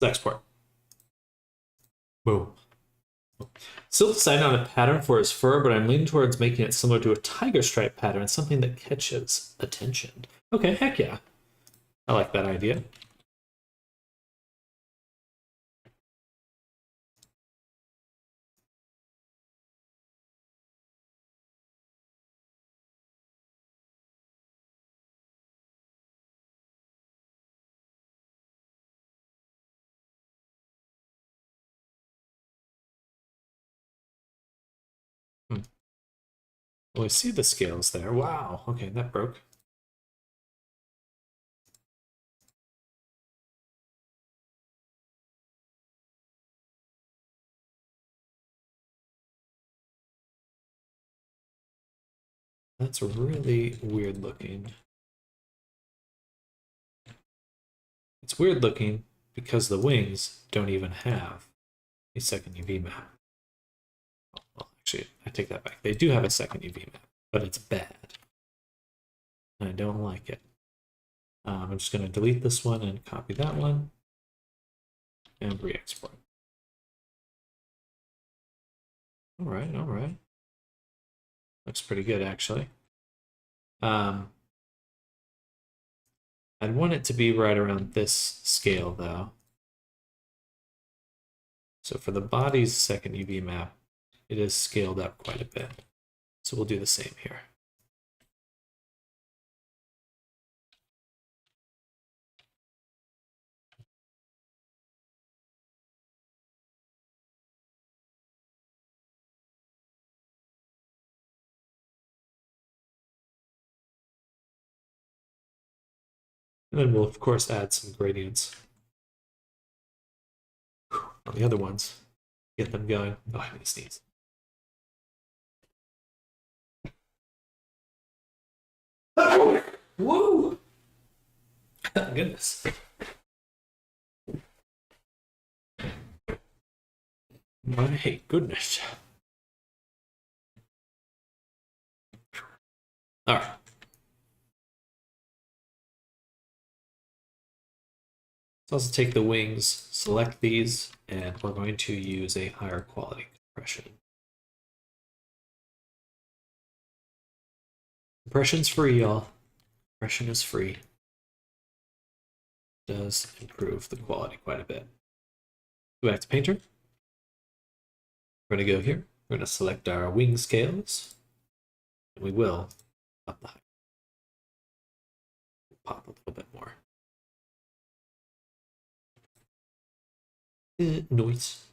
Let's export. Boom. Still deciding on a pattern for his fur, but I'm leaning towards making it similar to a tiger stripe pattern, something that catches attention. Okay, heck yeah. I like that idea. Well, we see the scales there. Wow. Okay, that broke. That's really weird looking. It's weird looking because the wings don't even have a second UV map. Well, actually, I take that back. They do have a second UV map, but it's bad. I don't like it. I'm just going to delete this one and copy that one and re-export. All right, all right. Looks pretty good, actually. I'd want it to be right around this scale, though. So for the body's second UV map, it is scaled up quite a bit. So we'll do the same here. And then we'll, of course, add some gradients on the other ones. Get them going. Oh, I'm going to sneeze. Whoa! Goodness. My goodness. All right. So let's take the wings, select these, and we're going to use a higher quality compression. Compression's free, y'all. Compression is free. Does improve the quality quite a bit. Go back to Painter. We're going to go here. We're going to select our wing scales. And we will up the height. Pop a little bit more. Noise.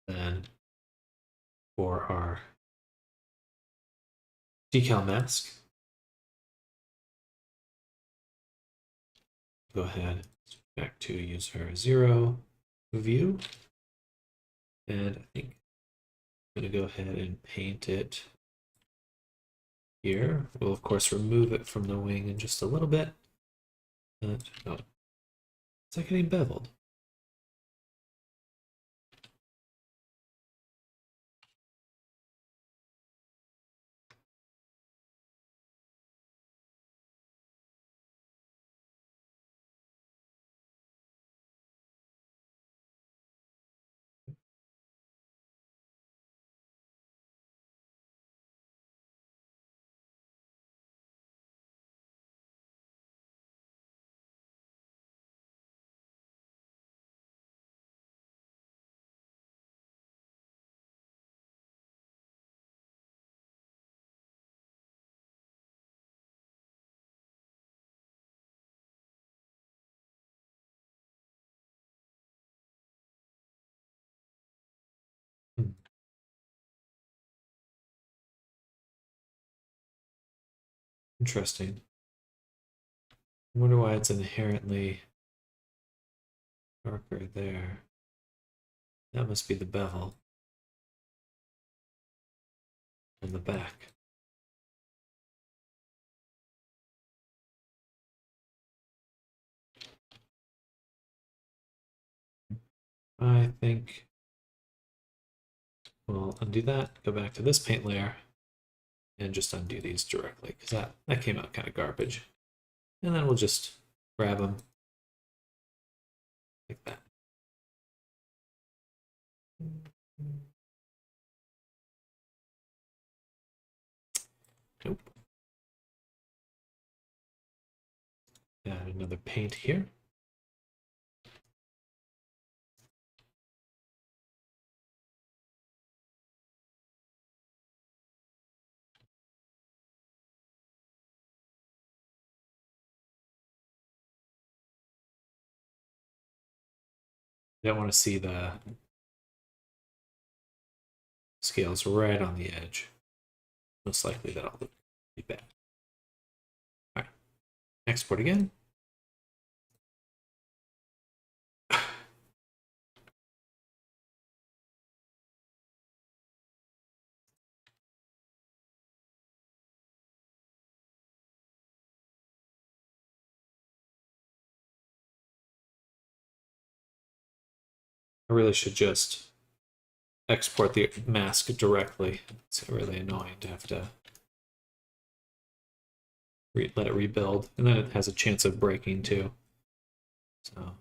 Then for our decal mask, go ahead back to user 0 view. And I think I'm going to go ahead and paint it here. We'll, of course, remove it from the wing in just a little bit. Oh, it's like getting beveled. Interesting. I wonder why it's inherently darker there. That must be the bevel on the back. I think we'll undo that, go back to this paint layer, and just undo these directly, because that came out kind of garbage. And then we'll just grab them like that. Nope. Add another paint here. You don't want to see the scales right on the edge. Most likely that'll look pretty bad. All right, export again. I really should just export the mask directly. It's really annoying to have to let it rebuild, and then it has a chance of breaking too. So,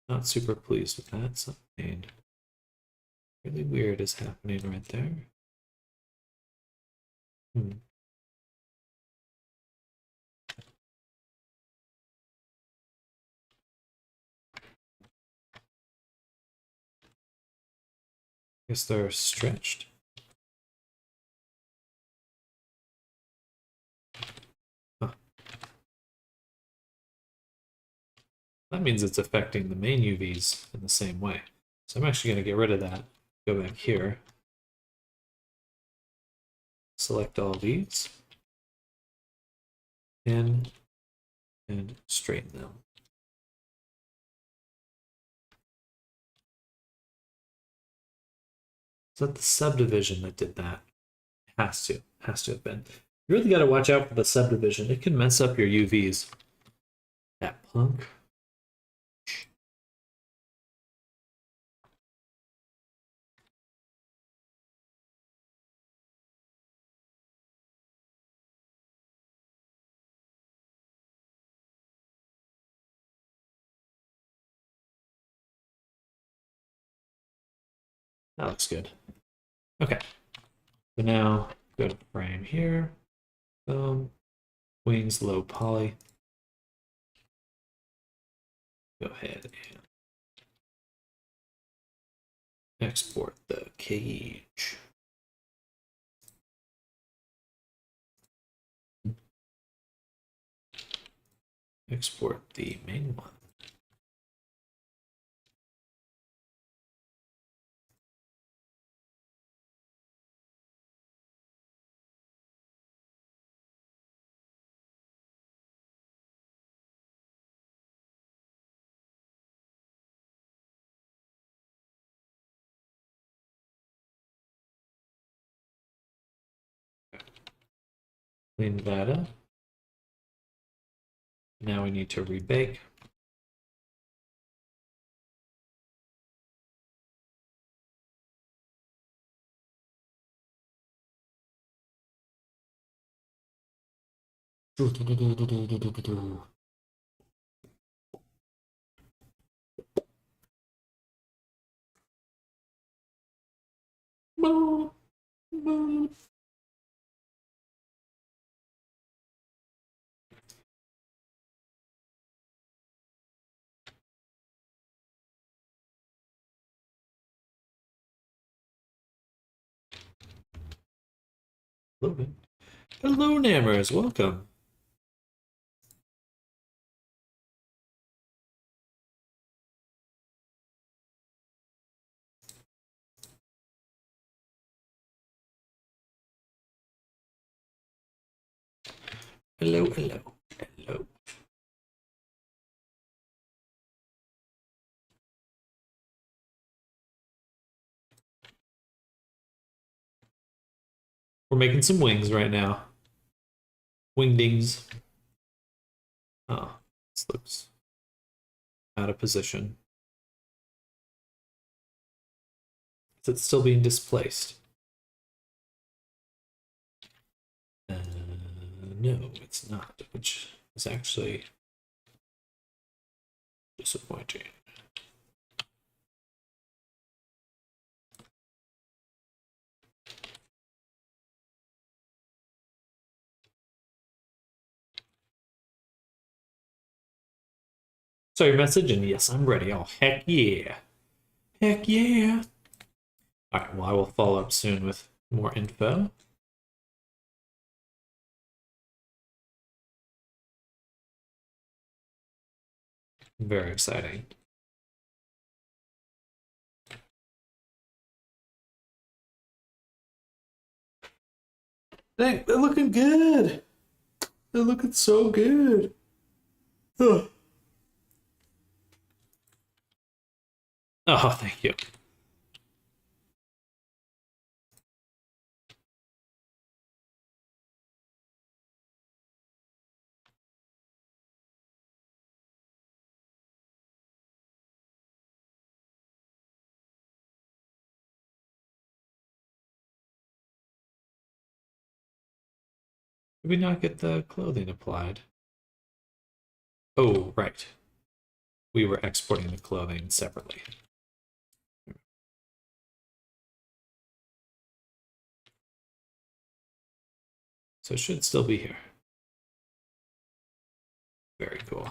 not super pleased with that. Something really weird is happening right there. Guess they're stretched. Huh. That means it's affecting the main UVs in the same way. So I'm actually going to get rid of that. Go back here. Select all these. And straighten them. Is that the subdivision that did that? Has to have been. You really got to watch out for the subdivision. It can mess up your UVs. That punk. That looks good. Okay. So now go to frame here. Wings low poly. Go ahead and export the cage. Export the main one. Clean that up. Now we need to rebake. Hello, Nammers, welcome. Hello, hello, hello. We're making some wings right now. Wingdings. Oh, this looks out of position. Is it still being displaced? No, it's not, which is actually disappointing. So your message, and yes, I'm ready. Oh, heck yeah. Heck yeah. All right, well, I will follow up soon with more info. Very exciting. Dang, they're looking good. They're looking so good. Oh, thank you. Did we not get the clothing applied? Oh, right. We were exporting the clothing separately. So it should still be here. Very cool.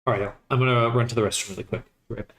All right, I'm gonna run to the restroom really quick. Right back.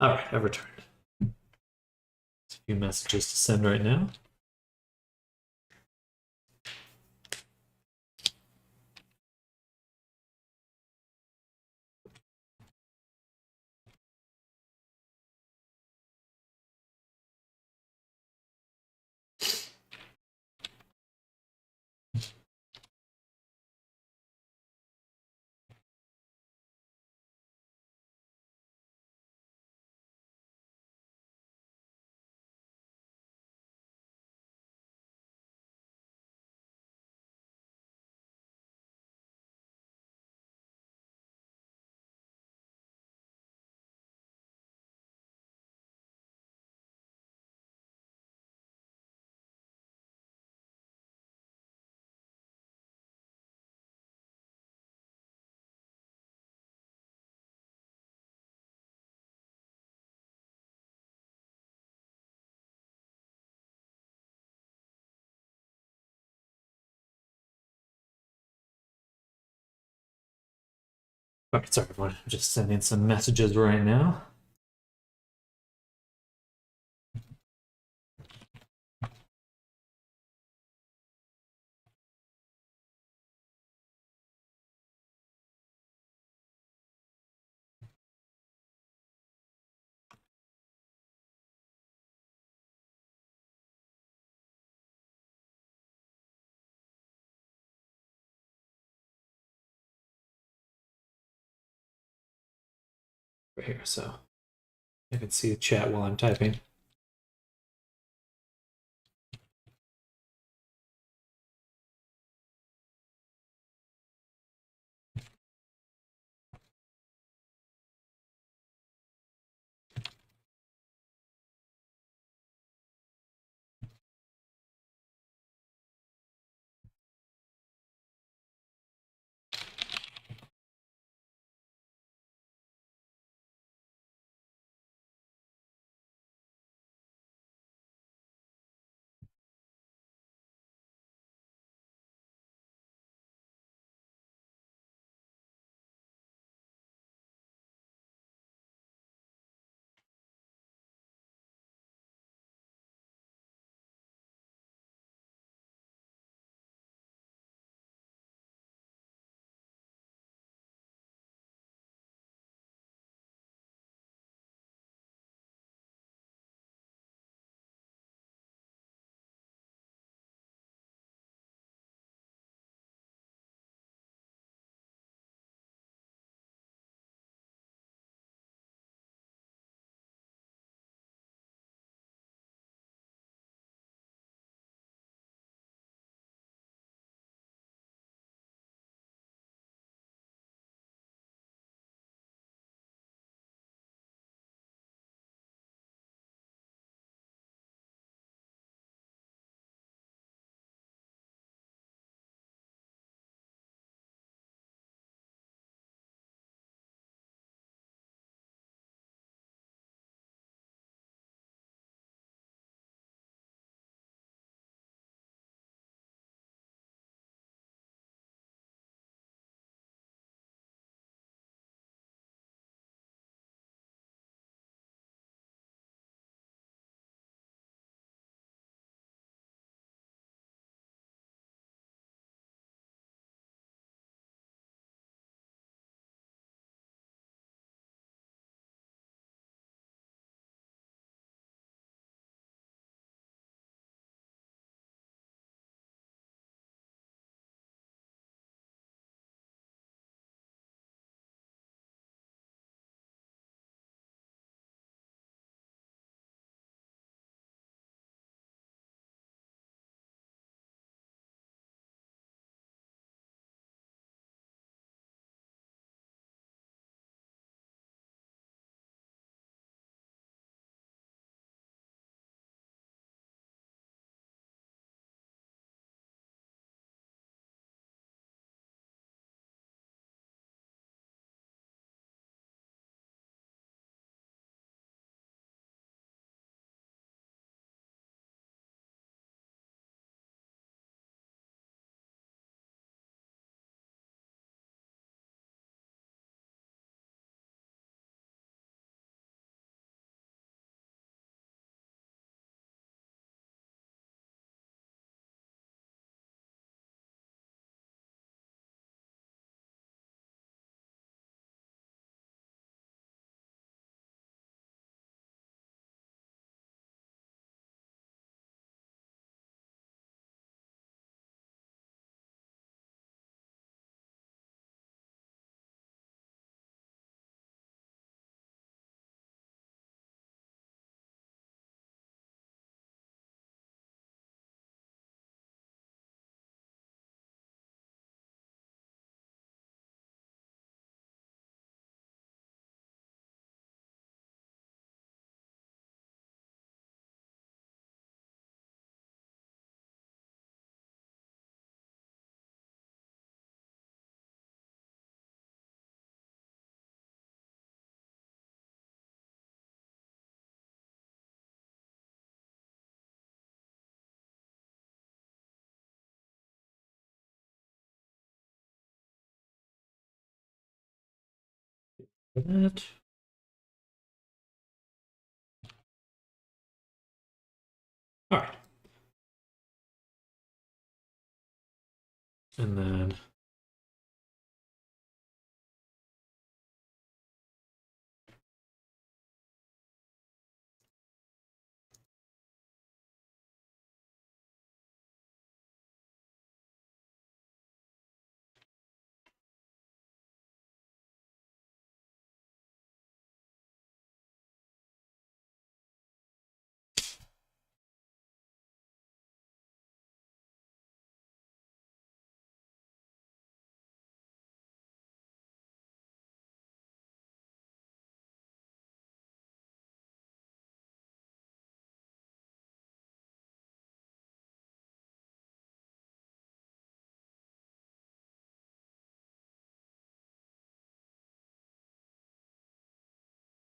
All right, I've returned. There's a few messages to send right now. All right, sorry everyone, I'm just sending some messages right now. Right here, so I can see the chat while I'm typing. for that. All right. And then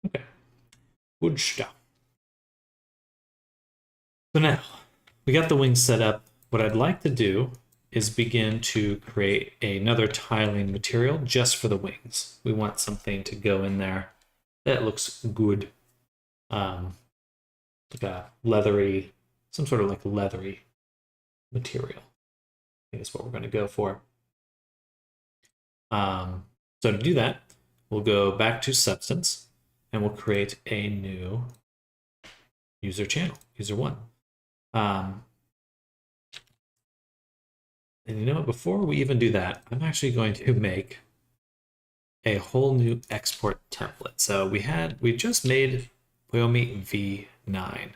okay, good stuff. So now we got the wings set up. What I'd like to do is begin to create another tiling material just for the wings. We want something to go in there that looks good. Like a leathery, some sort of like leathery material. I think that's what we're going to go for. So to do that, we'll go back to Substance and we'll create a new user channel, user one. And you know what, before we even do that, I'm actually going to make a whole new export template. So we just made Poiomi v9.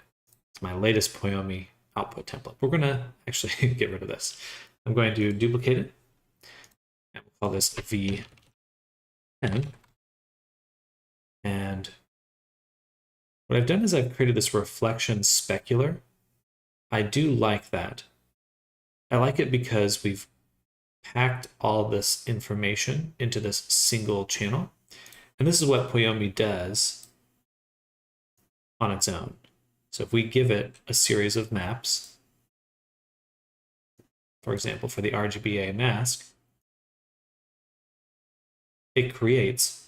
It's my latest Poiomi output template. We're gonna actually get rid of this. I'm going to duplicate it and we'll call this v10. And what I've done is I've created this reflection specular. I do like that. I like it because we've packed all this information into this single channel. And this is what Poiomi does on its own. So if we give it a series of maps, for example, for the RGBA mask, it creates,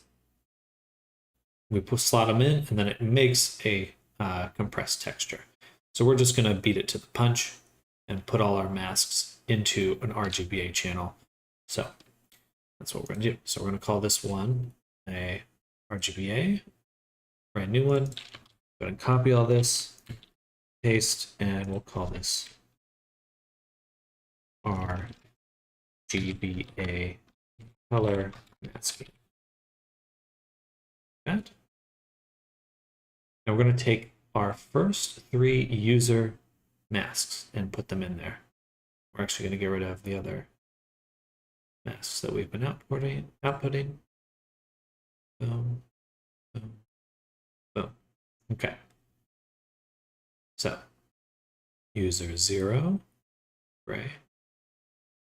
we slot them in, and then it makes a compressed texture. So we're just going to beat it to the punch and put all our masks into an RGBA channel. So that's what we're going to do. So we're going to call this one a RGBA, brand new one. Go ahead and copy all this, paste, and we'll call this RGBA color masking. That. And we're going to take our first 3 user masks and put them in there. We're actually going to get rid of the other masks that we've been outputting. Boom, boom, boom. Okay. So user 0, gray.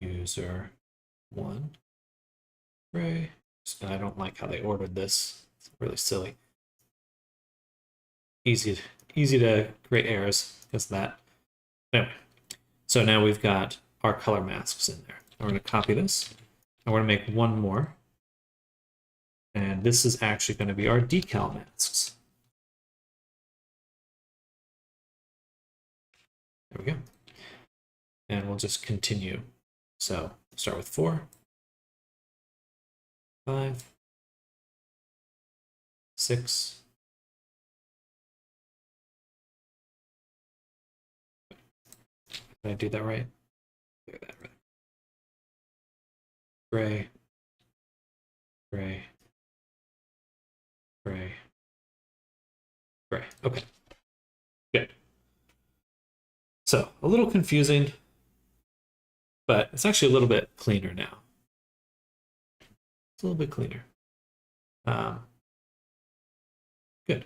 User 1, gray. I don't like how they ordered this. It's really silly. Easy to create errors because of that. Anyway, so now we've got our color masks in there. We're going to copy this. I want to make one more. And this is actually going to be our decal masks. There we go. And we'll just continue. So start with 4, 5, 6. Did I do that right? Do that right. Gray, gray, gray, gray. Okay, good. So a little confusing, but it's actually a little bit cleaner now. It's a little bit cleaner. Good.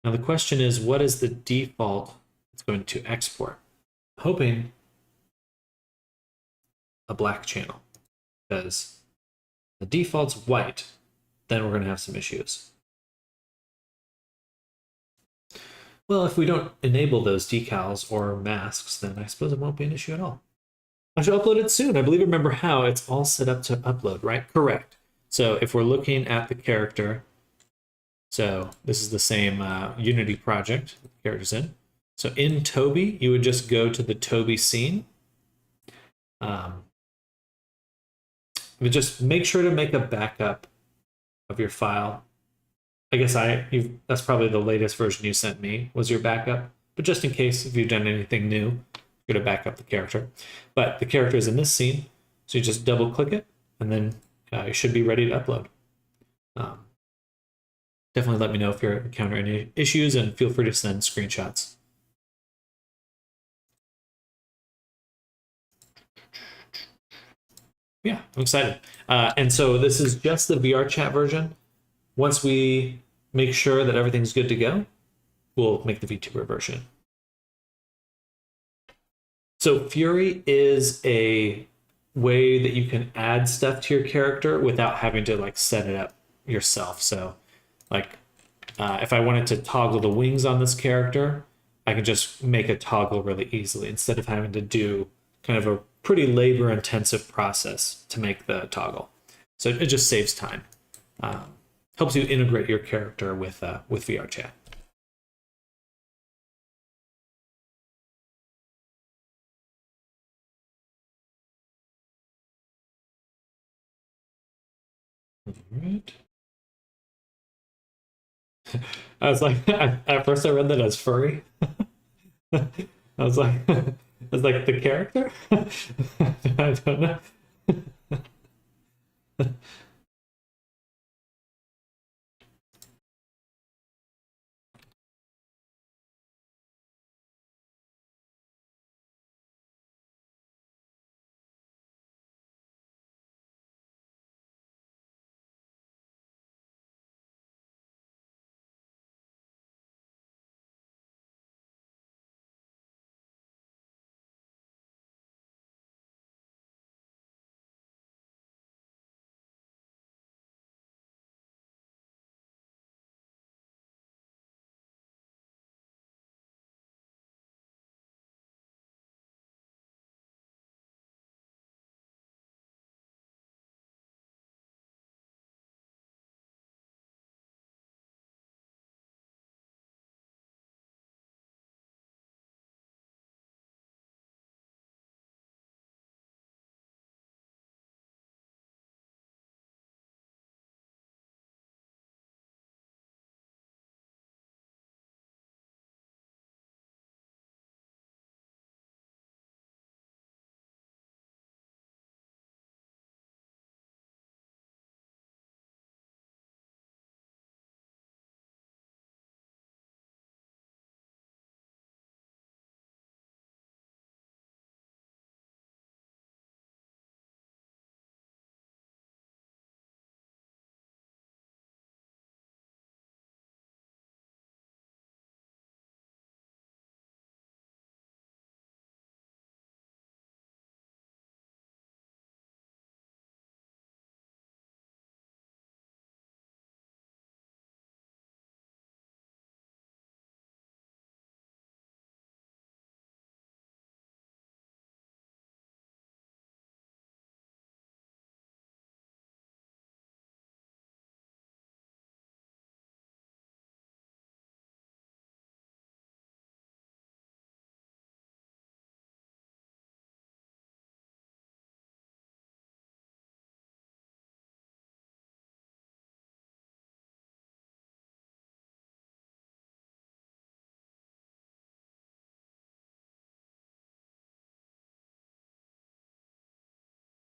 Now the question is, what is the default it's going to export? Hoping a black channel, because the default's white, then we're going to have some issues. Well, if we don't enable those decals or masks, then I suppose it won't be an issue at all. I should upload it soon. I believe I remember how it's all set up to upload, right? Correct. So if we're looking at the character, so this is the same Unity project the character's in. So in Toby, you would just go to the Toby scene. But just make sure to make a backup of your file. I guess that's probably the latest version you sent me was your backup. But just in case, if you've done anything new, you're going to back up the character. But the character is in this scene, so you just double click it, and then you should be ready to upload. Definitely let me know if you're encountering any issues, and feel free to send screenshots. Yeah, I'm excited. And so this is just the VR chat version. Once we make sure that everything's good to go, we'll make the VTuber version. So Fury is a way that you can add stuff to your character without having to like set it up yourself. So like if I wanted to toggle the wings on this character, I can just make a toggle really easily instead of having to do kind of a pretty labor intensive process to make the toggle. So it just saves time. Helps you integrate your character with VR chat. All right. I was like, at first I read that as furry. I was like, the character? I don't know.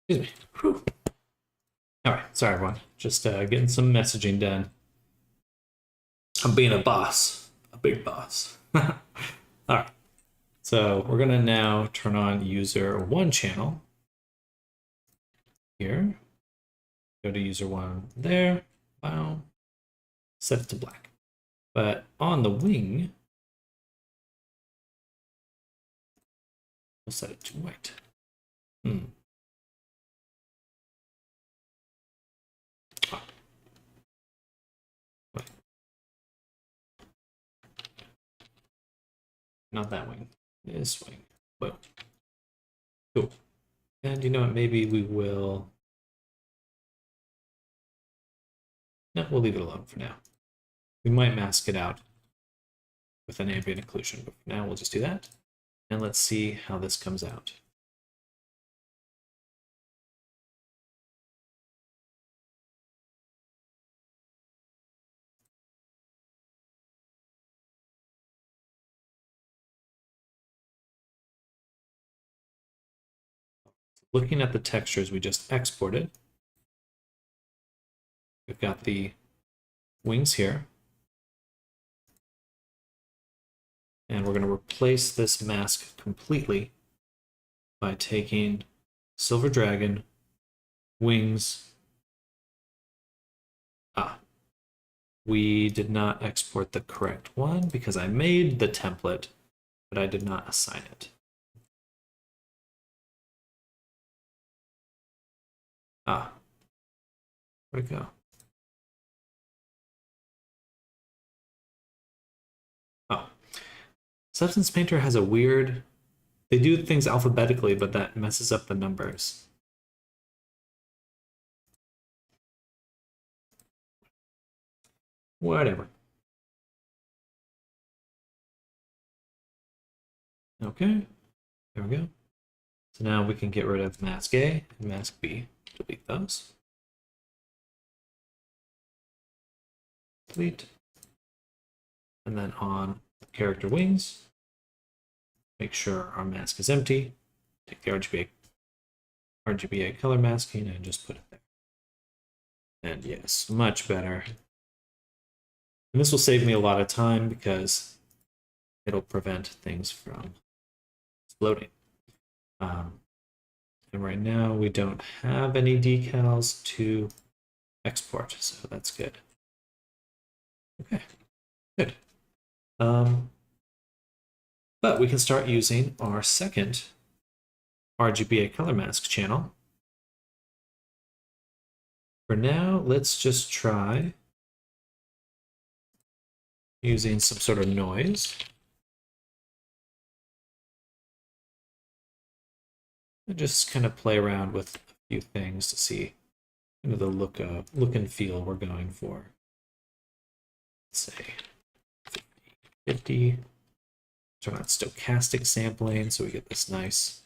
Excuse me. Whew. All right, sorry everyone. Just getting some messaging done. I'm being a boss, a big boss. All right, so we're gonna now turn on user one channel here. Go to user one there. Wow. Set it to black. But on the wing, we'll set it to white. Not that wing, this wing. Whoa. Cool. And you know what, maybe we will No, we'll leave it alone for now. We might mask it out with an ambient occlusion, but for now we'll just do that. And let's see how this comes out. Looking at the textures we just exported, we've got the wings here. And we're going to replace this mask completely by taking Silver Dragon, wings. We did not export the correct one because I made the template, but I did not assign it. Where'd it go? Oh, Substance Painter has a weird, they do things alphabetically, but that messes up the numbers. Whatever. Okay, there we go. So now we can get rid of mask A and mask B. Delete those. Delete. And then on the character wings, make sure our mask is empty. Take the RGBA color masking and just put it there. And yes, much better. And this will save me a lot of time because it'll prevent things from exploding. And right now we don't have any decals to export, so that's good. Okay, good. But we can start using our second RGBA color mask channel. For now, let's just try using some sort of noise. And just kind of play around with a few things to see kind of the look and feel we're going for. Let's say 50. Turn on stochastic sampling so we get this nice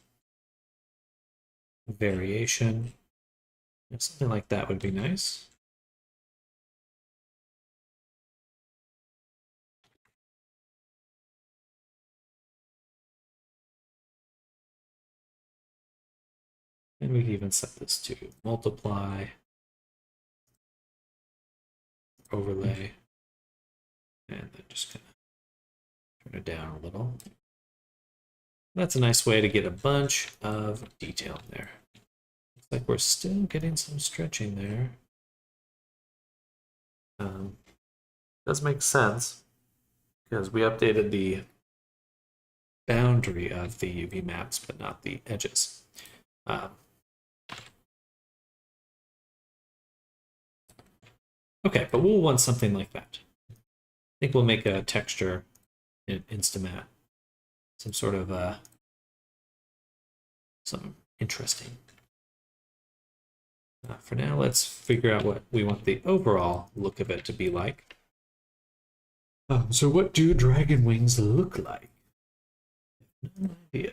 variation. Something like that would be nice. And we can even set this to multiply, overlay, and then just kind of turn it down a little. That's a nice way to get a bunch of detail in there. Looks like we're still getting some stretching there. Does make sense because we updated the boundary of the UV maps, but not the edges. Okay, but we'll want something like that. I think we'll make a texture in Instamat. Some sort of some interesting. For now, let's figure out what we want the overall look of it to be like. So what do dragon wings look like? No idea.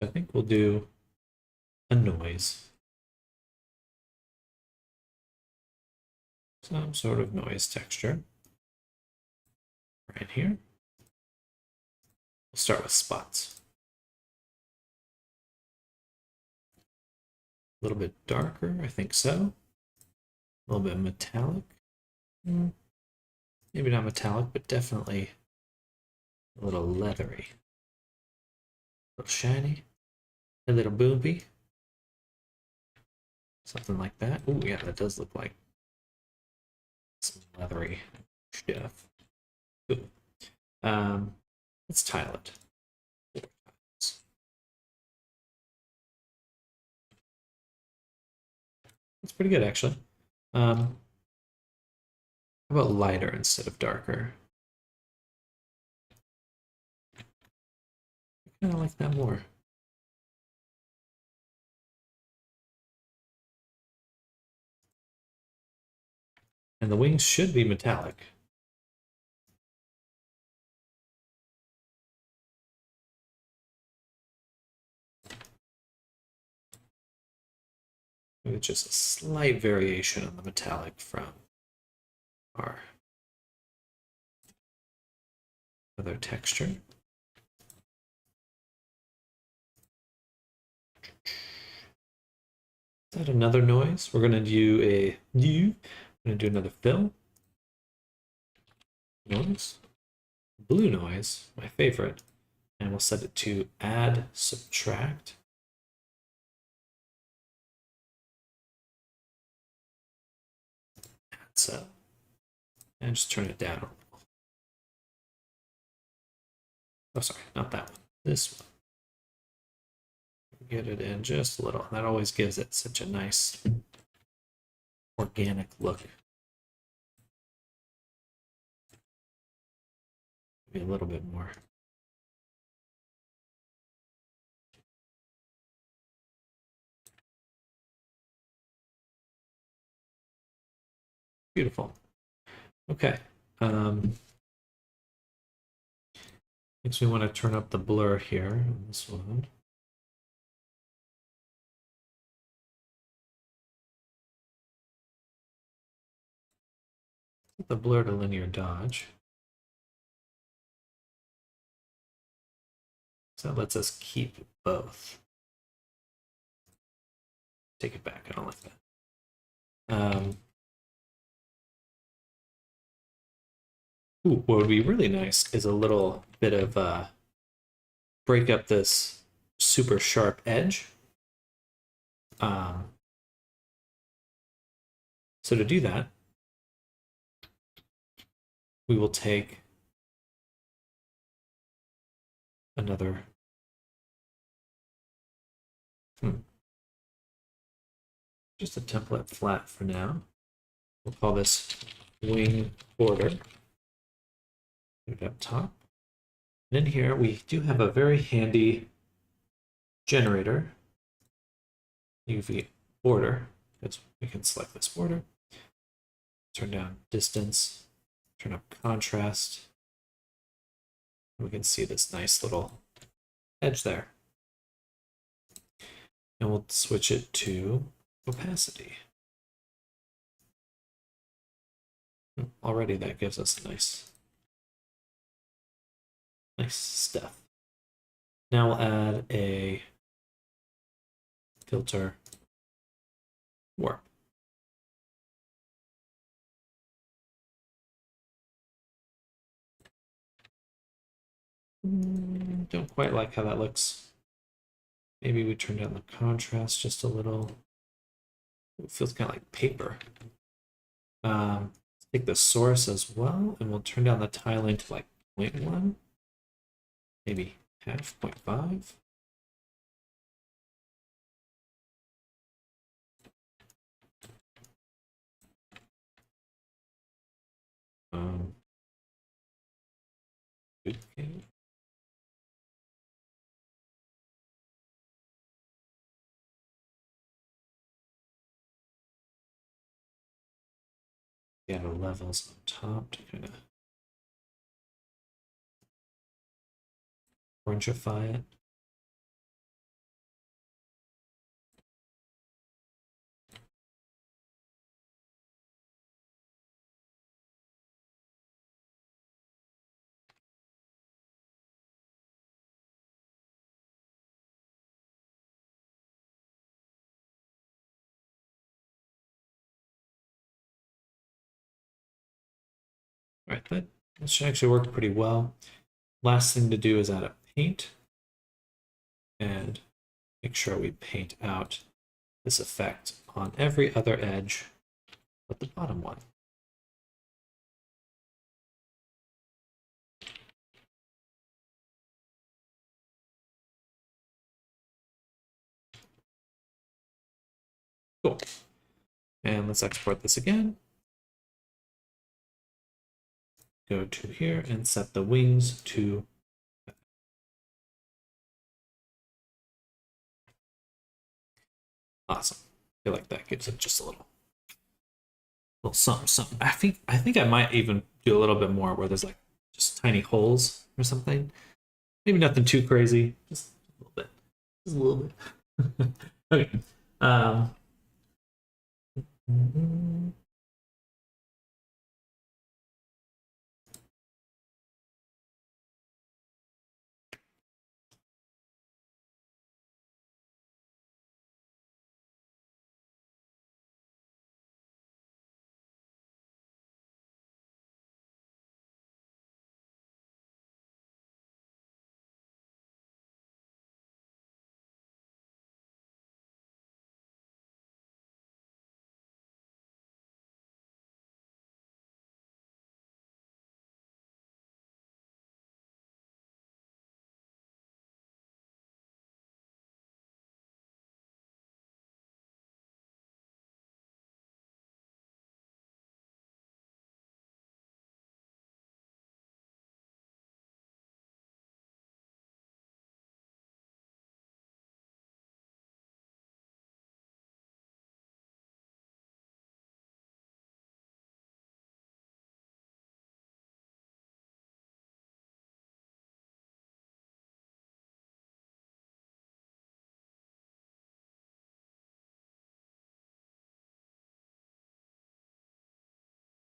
I think we'll do a noise. Some sort of noise texture. Right here. We'll start with spots. A little bit darker, I think so. A little bit metallic. Maybe not metallic, but definitely a little leathery. A little shiny. A little boopy. Something like that. Oh, yeah, that does look like some leathery stuff. Ooh. Let's tile it. That's pretty good, actually. How about lighter instead of darker? I kind of like that more. And the wings should be metallic. With just a slight variation on the metallic from our other texture. Is that another noise? We're gonna do another fill noise, blue noise, my favorite, and we'll set it to add subtract. So, and just turn it down a little. Oh, sorry, not that one. This one. Get it in just a little. That always gives it such a nice organic look. Maybe a little bit more. Beautiful. Okay. Next, we want to turn up the blur here on this one. The blur to linear dodge. So that lets us keep both. Take it back. I don't like that. Ooh, what would be really nice is a little bit of break up this super sharp edge. So to do that, we will take another just a template flat for now. We'll call this wing border. Put it up top. And in here, we do have a very handy generator, UV border. We can select this border, turn down distance, turn up contrast. We can see this nice little edge there. And we'll switch it to opacity. Already that gives us a nice stuff. Now we'll add a filter warp. Don't quite like how that looks. Maybe we turn down the contrast just a little. It feels kind of like paper. Take the source as well, and we'll turn down the tiling to like 0.1, maybe half, 0.5. Okay. Yeah, the levels on top to kind of orangify it. All right, that should actually work pretty well. Last thing to do is add a paint and make sure we paint out this effect on every other edge but the bottom one. Cool. And let's export this again. Go to here and set the wings to awesome. I feel like that gives it just a little something. I think I might even do a little bit more where there's like just tiny holes or something. Maybe nothing too crazy, just a little bit. Just a little bit. Okay. Um,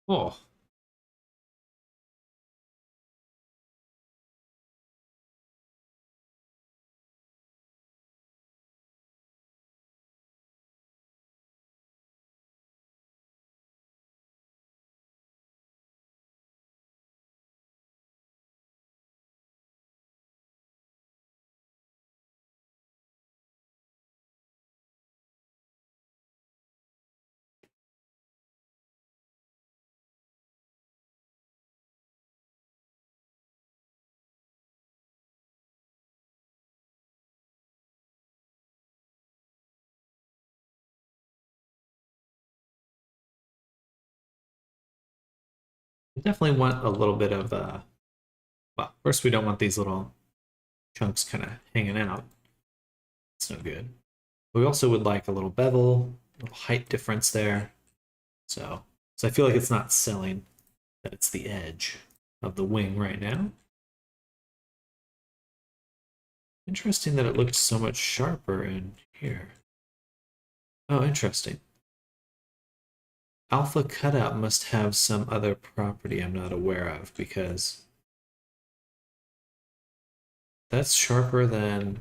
oh, we definitely want a little bit of well, first we don't want these little chunks kind of hanging out. It's no good. We also would like a little bevel, a little height difference there. So I feel like it's not selling that it's the edge of the wing right now. Interesting that it looked so much sharper in here. Oh, interesting. Alpha cutout must have some other property I'm not aware of because that's sharper than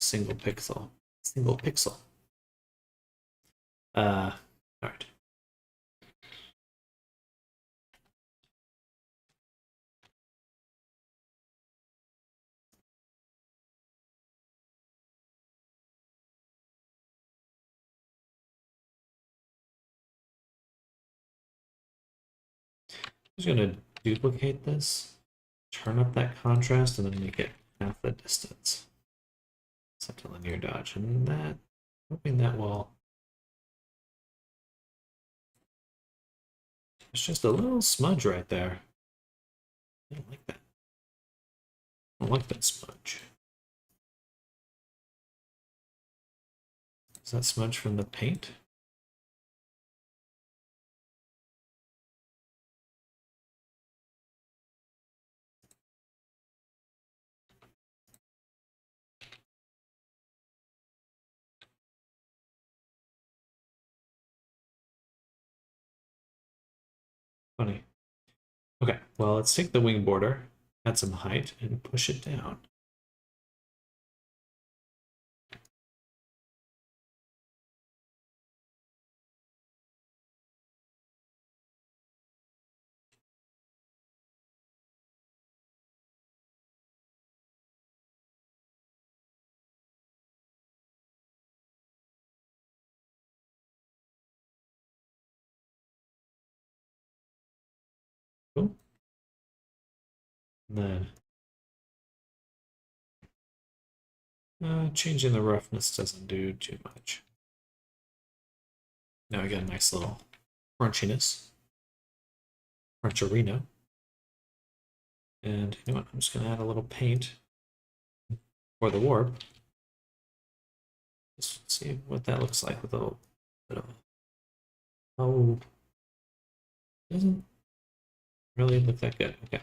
single pixel. Single pixel. All right. I'm just gonna duplicate this, turn up that contrast, and then make it half the distance. Set to linear dodge, and that, hoping that will. It's just a little smudge right there. I don't like that. I don't like that smudge. Is that smudge from the paint? Funny. Okay, well, let's take the wing border, add some height, and push it down. And then changing the roughness doesn't do too much. Now we got a nice little crunchiness, cruncherino. And you know what? I'm just going to add a little paint for the warp. Let's see what that looks like with a little bit of. Oh, doesn't really look that good. Okay.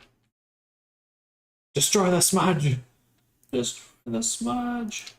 Destroy the smudge! Destroy the smudge!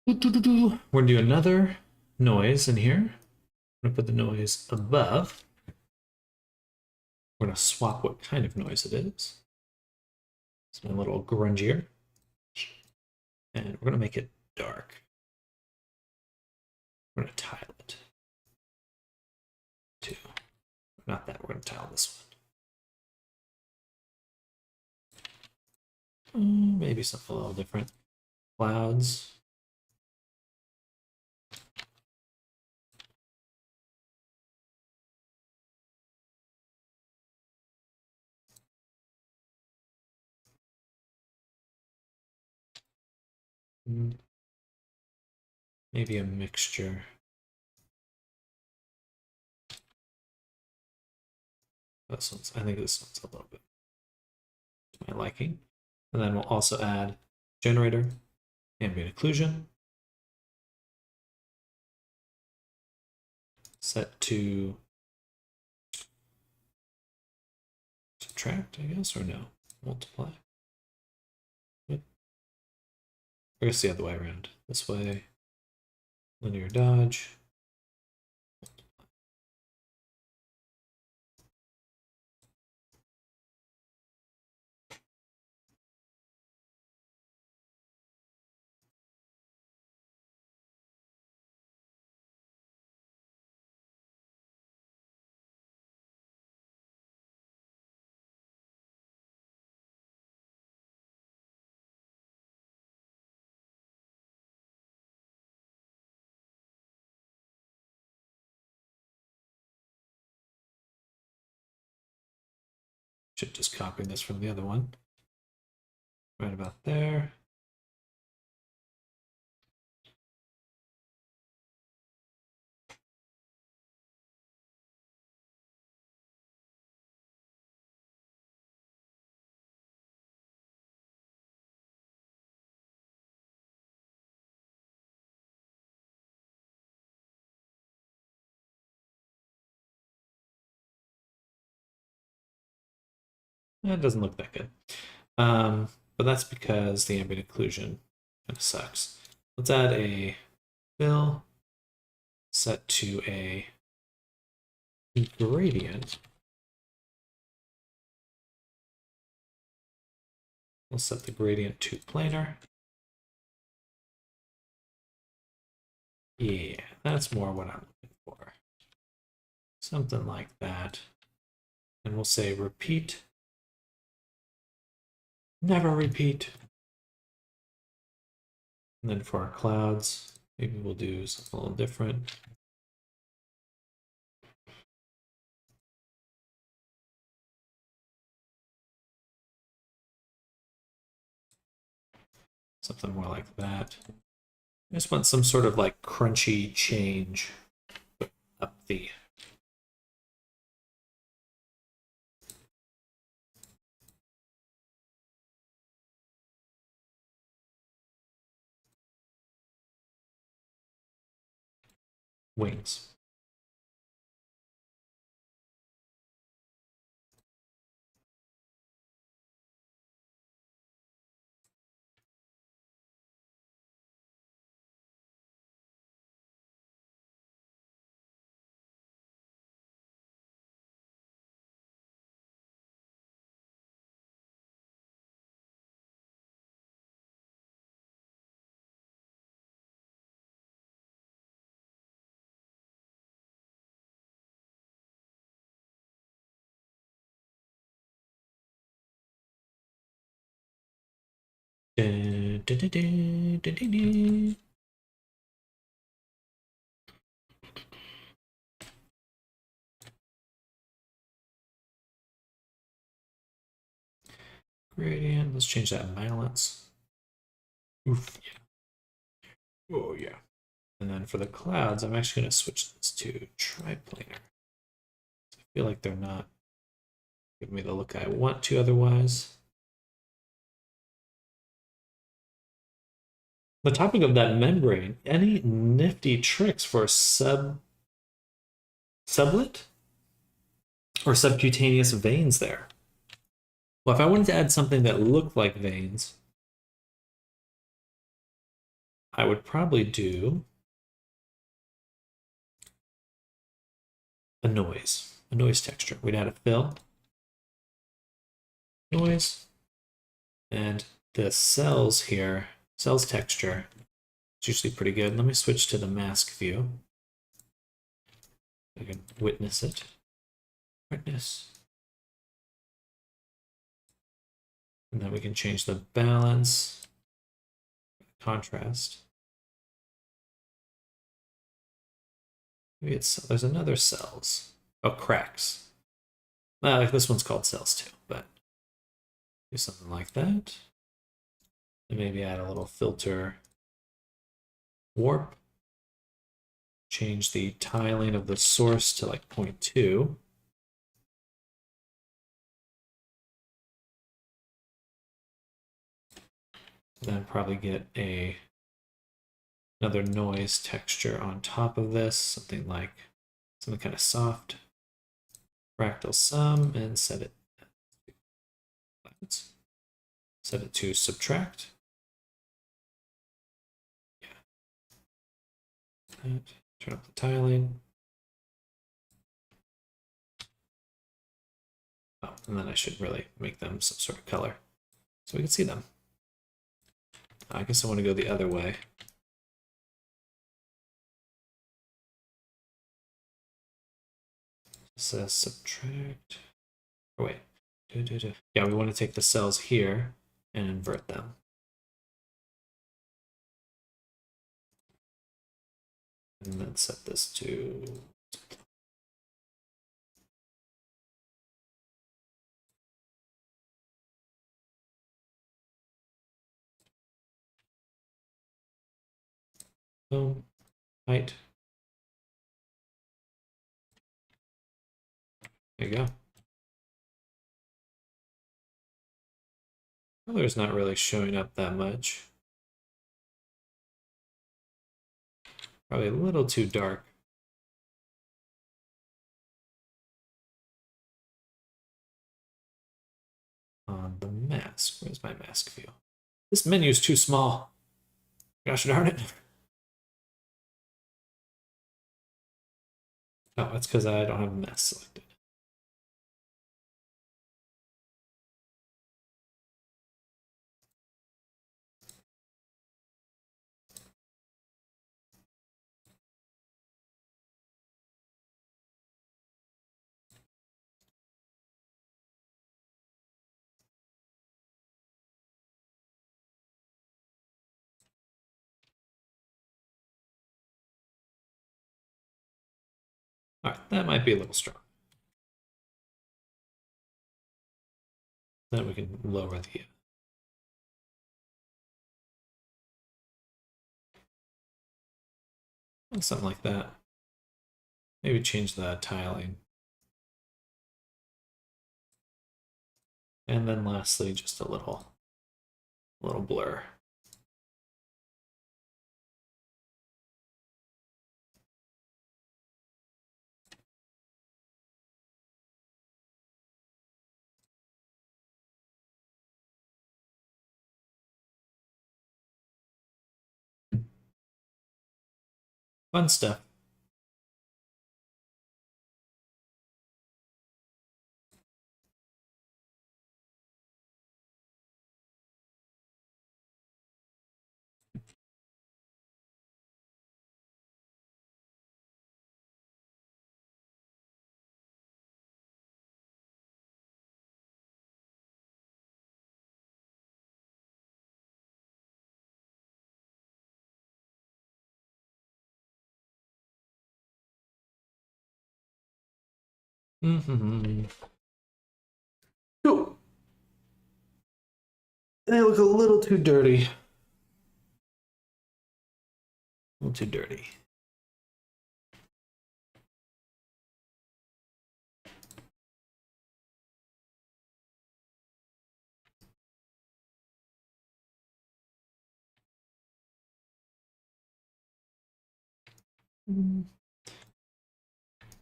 We're gonna do another noise in here. I'm gonna put the noise above. We're gonna swap what kind of noise it is. It's a little grungier. And we're gonna make it dark. We're gonna tile it. Too. Not that, we're gonna tile this one. Maybe something a little different. Clouds. Maybe a mixture. This one's, I think this one's a little bit to my liking. And then we'll also add generator, ambient occlusion, set to subtract, I guess, or no, multiply. I guess the other way around. This way, linear dodge. Should just copy this from the other one. Right about there. That doesn't look that good. But that's because the ambient occlusion kind of sucks. Let's add a fill set to a gradient. We'll set the gradient to planar. Yeah, that's more what I'm looking for. Something like that. And we'll say repeat. Never repeat. And then for our clouds, maybe we'll do something a little different. Something more like that. I just want some sort of like crunchy change up the wings. Dun, dun, dun, dun, dun, dun, dun. Gradient. Let's change that balance. Oof, yeah. Oh, yeah. And then for the clouds, I'm actually going to switch this to triplanar. I feel like they're not giving me the look I want to otherwise. The topic of that membrane, any nifty tricks for sublet or subcutaneous veins there? Well, if I wanted to add something that looked like veins, I would probably do a noise texture. We'd add a fill, noise, and the cells here, cells texture, it's usually pretty good. Let me switch to the mask view. I can witness it. Witness. And then we can change the balance, contrast. Maybe it's, there's another cells. Oh, cracks. Like this one's called cells too, but do something like that. And maybe add a little filter warp. Change the tiling of the source to like 0.2. Then probably get another noise texture on top of this, something kind of soft. Fractal sum and set it to subtract. Yeah. Turn up the tiling. Oh, and then I should really make them some sort of color so we can see them. I guess I want to go the other way. It says subtract. Oh, wait. Yeah, we want to take the cells here and invert them. And then set this to boom, height. There you go. Color's not really showing up that much. Probably a little too dark. On the mask. Where's my mask view? This menu is too small. Gosh darn it. Oh, that's because I don't have a mask selected. All right, that might be a little strong. Then we can lower the Something like that. Maybe change the tiling. And then lastly, just a little blur. Fun stuff. Mm-hmm. Cool. They look a little too dirty. A little too dirty.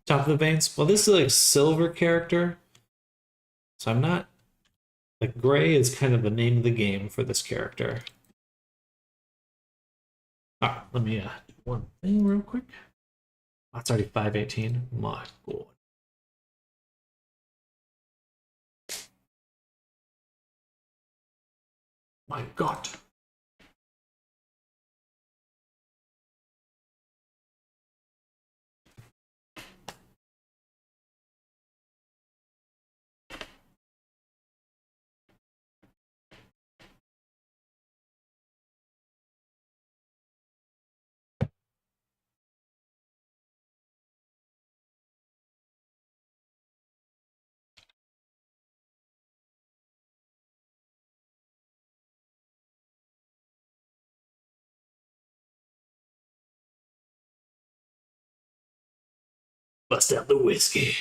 Top of the veins. Well, this is like silver character. So I'm not like gray is kind of the name of the game for this character. Ah, let me do one thing real quick. Oh, it's already 5:18. My god. My god. Bust out the whiskey.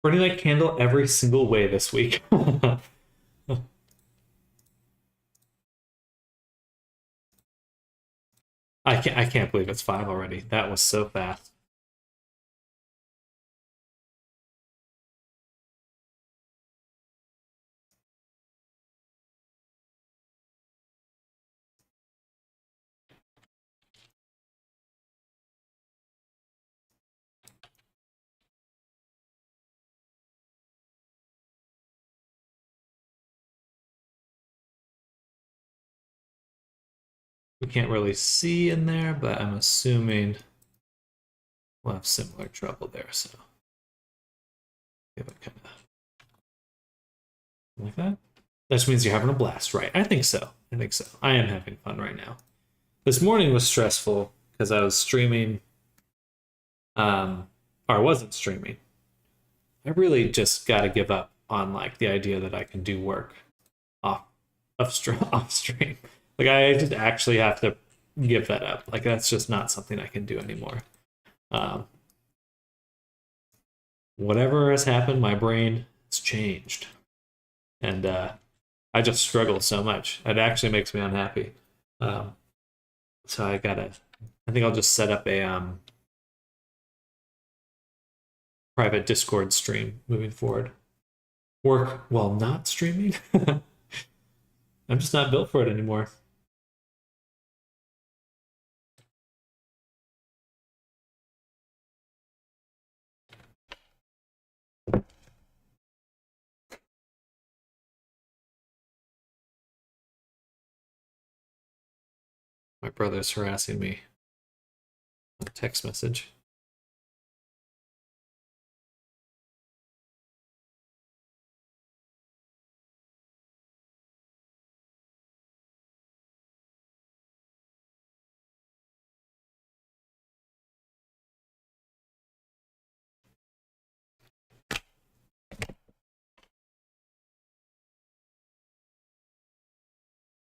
Burning that candle every single way this week. I can't believe it's 5 already. That was so fast. We can't really see in there, but I'm assuming we'll have similar trouble there. So give it kind of like that. That just means you're having a blast, right? I think so. I think so. I am having fun right now. This morning was stressful because I was streaming, or I wasn't streaming. I really just got to give up on like the idea that I can do work off off stream. Like I just actually have to give that up. Like that's just not something I can do anymore. Um, whatever has happened, my brain has changed, and I just struggle so much. It actually makes me unhappy. Um, so I gotta. I think I'll just set up a private Discord stream moving forward. Work while not streaming. I'm just not built for it anymore. My brother's harassing me. Text message.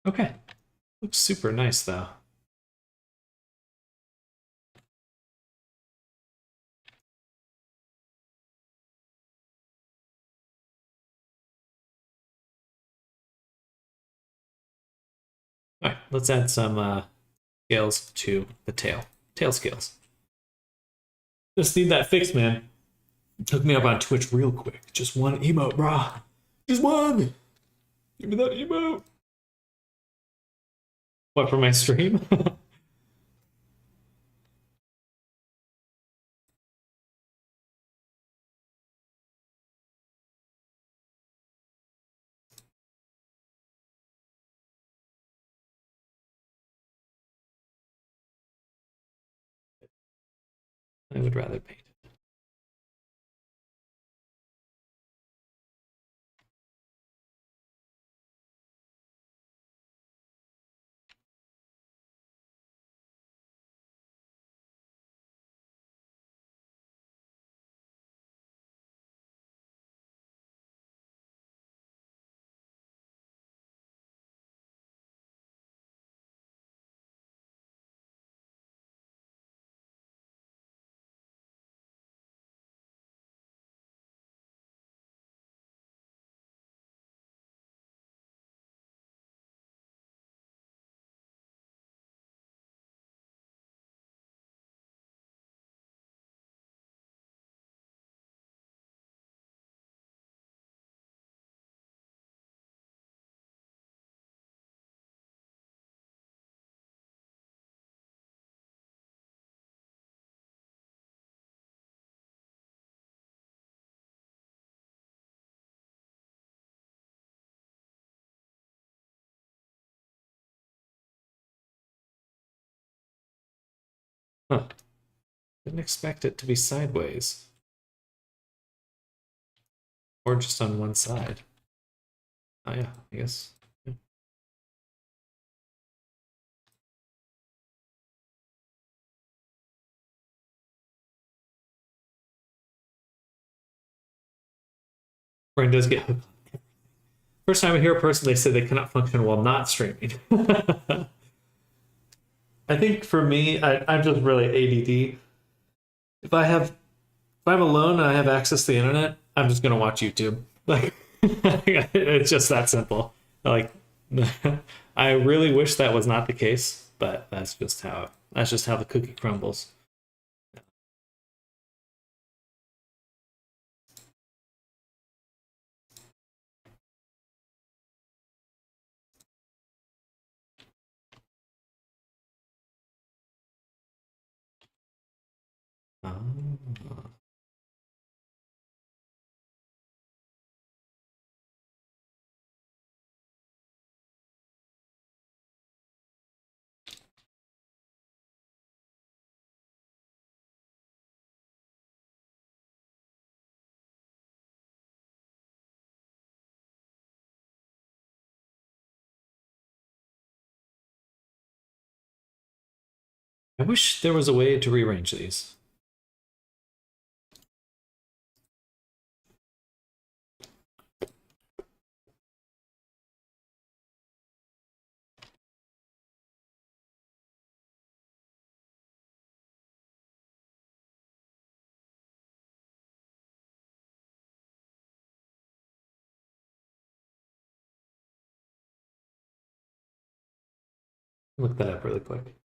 Okay. Looks super nice though. All right, let's add some scales to the tail. Tail scales. Just need that fix, man. Hook me up on Twitch real quick. Just one emote, brah. Just one. Give me that emote. What, for my stream? I would rather paint it. Huh. Didn't expect it to be sideways. Or just on one side. Oh yeah, I guess. Yeah. Brain does get hooked. First time I hear a person, they say they cannot function while not streaming. I think for me, I'm just really ADD. If I'm alone and I have access to the internet, I'm just gonna watch YouTube. Like it's just that simple. Like I really wish that was not the case, but that's just how the cookie crumbles. Ah. I wish there was a way to rearrange these. Look that up really quick.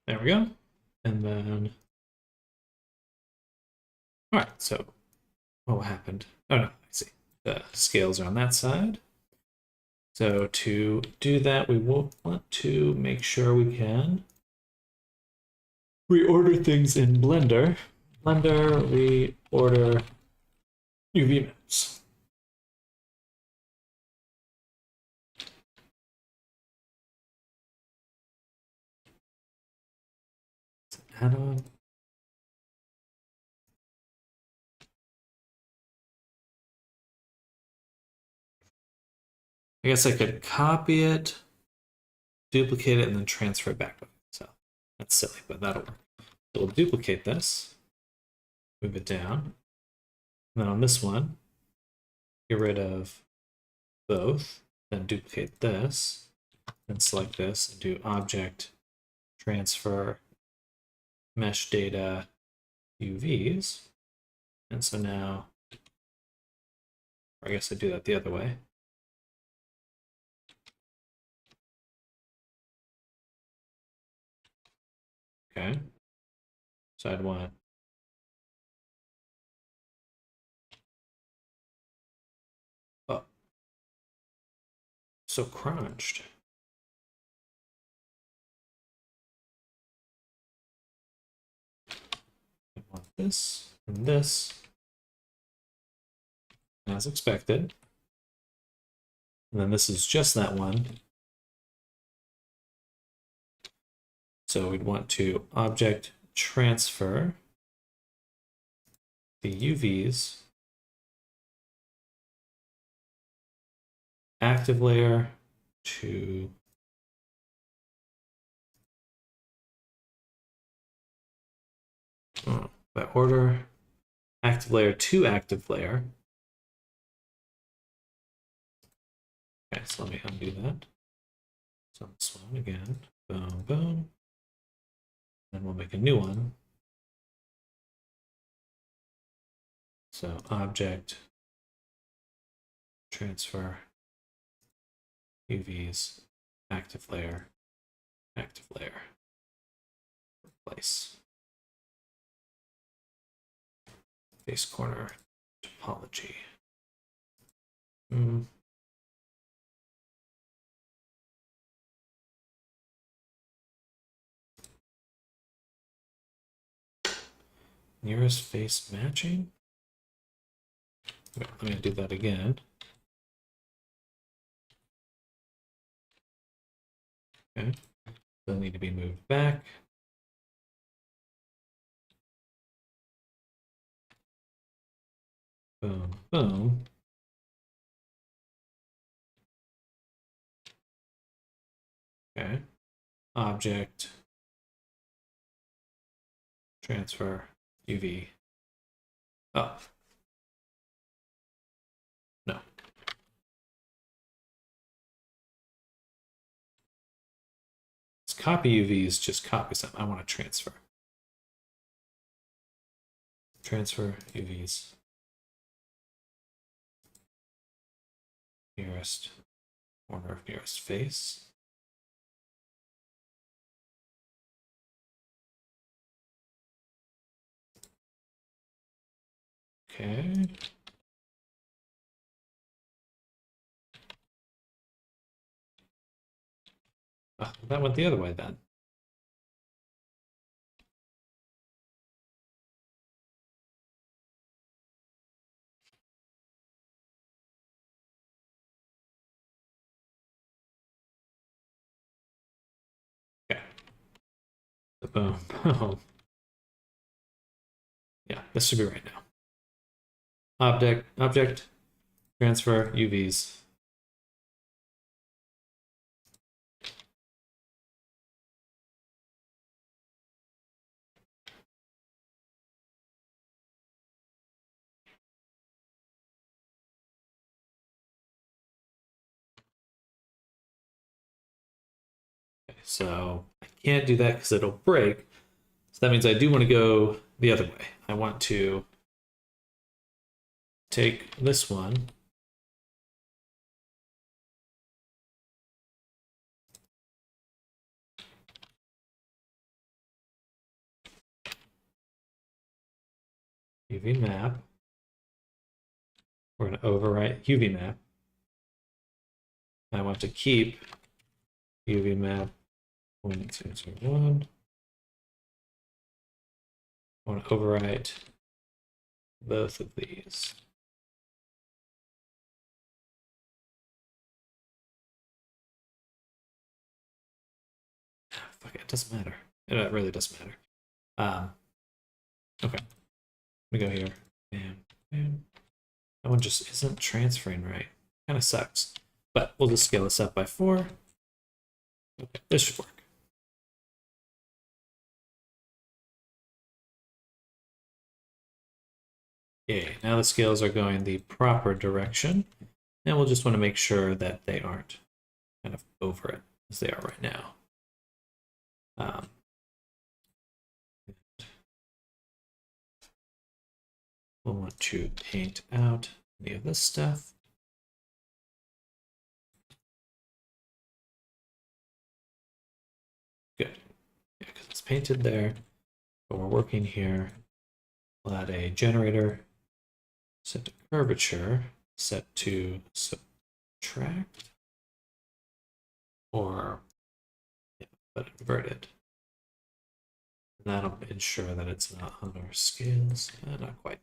There we go. And then, all right, so what happened? Oh no, I see. The scales are on that side. So to do that, we will want to make sure we can reorder things in Blender. Blender, reorder UV maps. Add-on. I guess I could copy it, duplicate it, and then transfer it back. So that's silly, but that'll work. So we'll duplicate this, move it down. And then on this one, get rid of both, then duplicate this, then select this and do object, transfer, mesh data, UVs. And so now, or I guess I do that the other way. Okay. So I'd want so crunched. I want this and this, as expected. And then this is just that one. So we'd want to object transfer the UVs, active layer to by order, active layer to active layer. Okay, so let me undo that. So this one again, boom, boom. Then we'll make a new one. So object transfer UVs, active layer, replace. Face corner topology. Nearest face matching. Let me do that again. Okay, they'll need to be moved back. Boom, boom. Okay, object, transfer, UV, up. No. It's copy UVs, just copy some. I want to transfer. Transfer UVs. Nearest corner of nearest face. Okay. Oh, that went the other way then. Okay. Boom, boom. Yeah, this should be right now. Object, transfer, UVs. Okay, so I can't do that because it'll break. So that means I do want to go the other way. I want to take this one. UV map. We're going to overwrite UV map. I want to keep UV map 0.001. I want to overwrite both of these. Fuck it, doesn't matter. It really doesn't matter. Okay. We go here. And that one just isn't transferring right. Kind of sucks. But we'll just scale this up by 4. Okay, this should work. Okay, now the scales are going the proper direction. And we'll just want to make sure that they aren't kind of over it as they are right now. We'll want to paint out any of this stuff. Good. Yeah, because it's painted there. But we're working here. We'll add a generator. Set to curvature. Set to subtract. Or, yeah, but inverted. And that'll ensure that it's not on our scales. Not quite.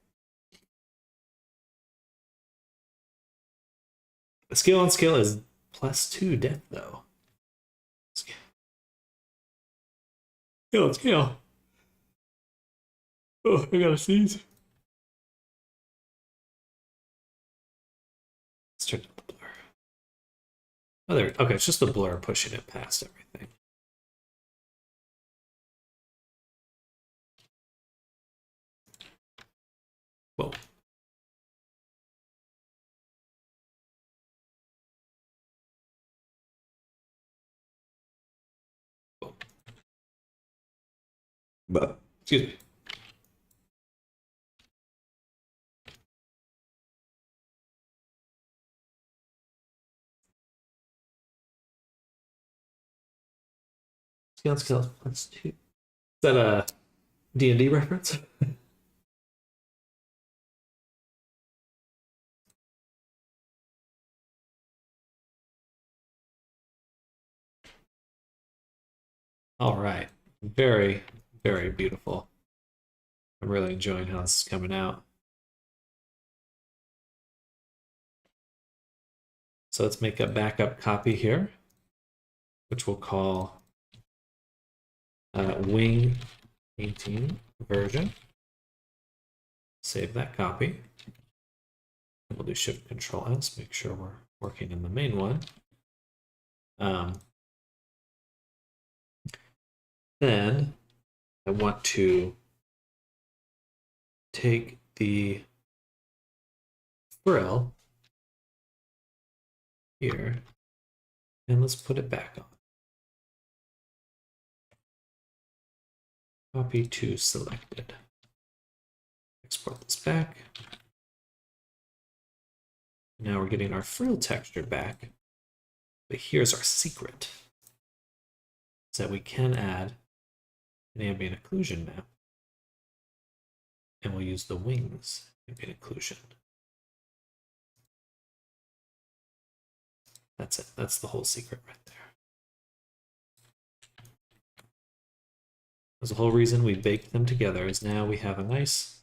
The scale on scale is +2 depth, though. Scale on scale. Oh, I gotta sneeze. Let's turn up the blur. Oh, there. Okay, it's just the blur pushing it past everything. Whoa. But excuse me. Scale skills +2. Is that a D&D reference? All right. Very, very beautiful. I'm really enjoying how this is coming out. So let's make a backup copy here, which we'll call wing painting version. Save that copy. We'll do Shift Control S, make sure we're working in the main one. Then I want to take the frill here and let's put it back on. Copy to selected. Export this back. Now we're getting our frill texture back. But here's our secret. Is that we can add an ambient occlusion map. And we'll use the wings ambient occlusion. That's it. That's the whole secret right there. That's the whole reason we baked them together is now we have a nice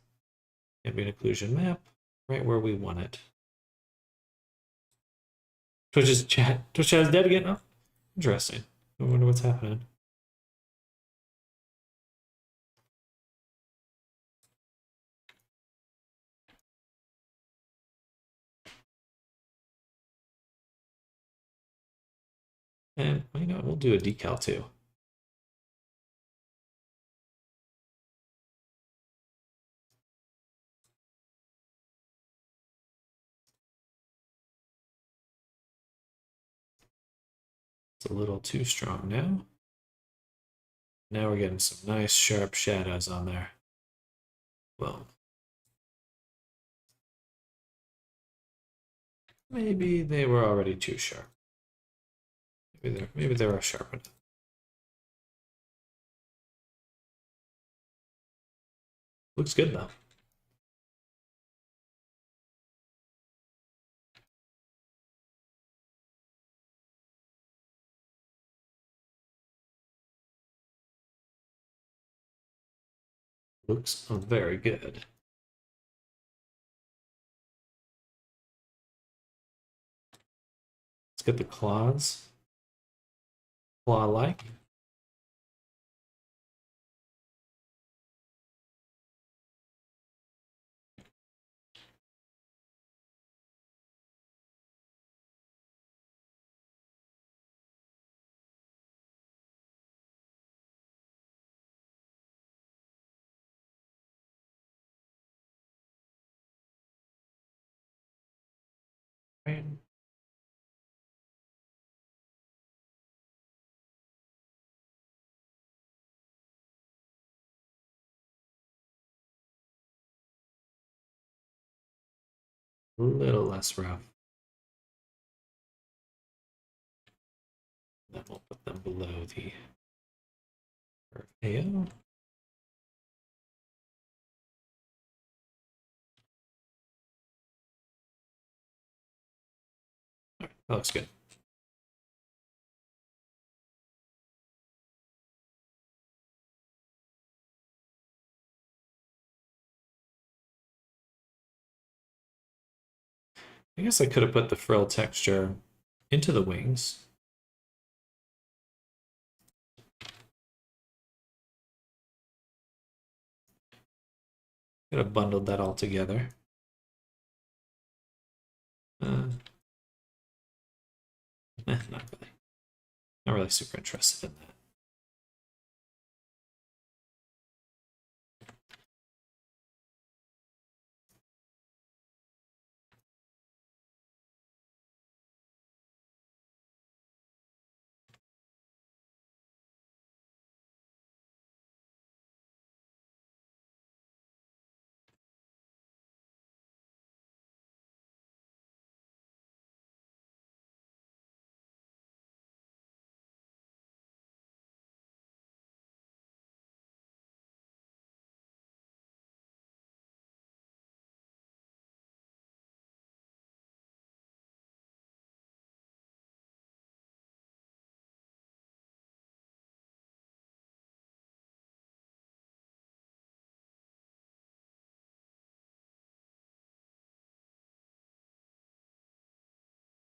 ambient occlusion map right where we want it. Twitch chat is dead again? Oh, interesting. I wonder what's happening. And you know, we'll do a decal too. It's a little too strong now. Now we're getting some nice sharp shadows on there. Well, maybe they were already too sharp. Maybe they were sharp enough. Looks good though. Looks very good. Let's get the claws. Claw-like. Right. A little less rough. Then we'll put them below the curve AO. All right, that looks good. I guess I could have put the frill texture into the wings. Could have bundled that all together. Not really. Not really super interested in that.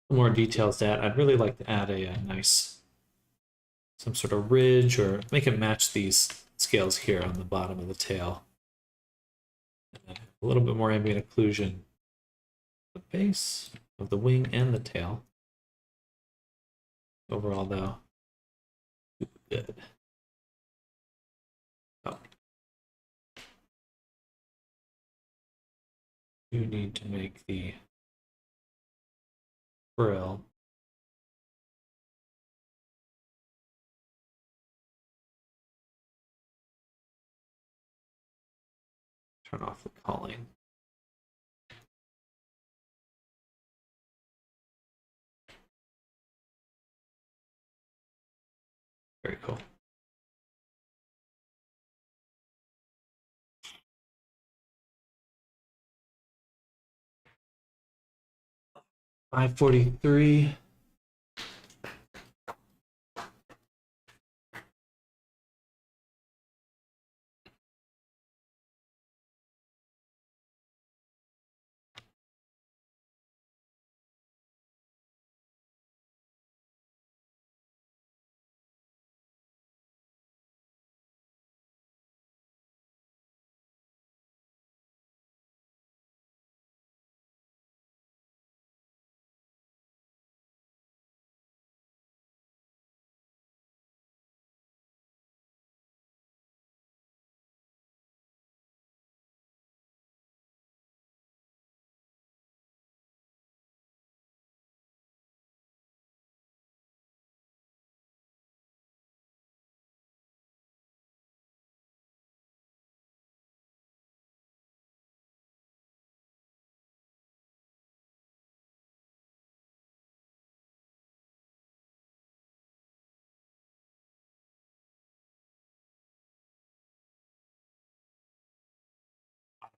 More details to add. I'd really like to add a nice, some sort of ridge, or make it match these scales here on the bottom of the tail. And then a little bit more ambient occlusion at the base of the wing and the tail. Overall, though, good. Oh. You need to make the frill turn off the culling. Very cool. $543.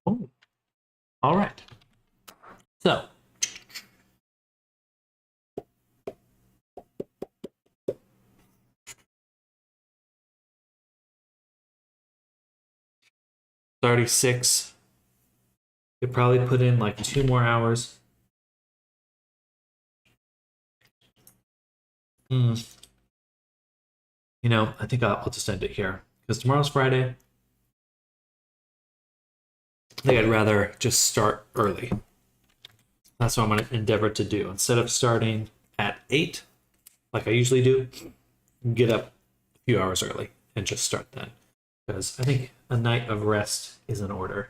Oh, all right. So 36. Could probably put in like 2 more hours. You know, I think I'll just end it here because tomorrow's Friday. I think I'd rather just start early. That's what I'm going to endeavor to do. Instead of starting at 8, like I usually do, get up a few hours early and just start then. Because I think a night of rest is in order.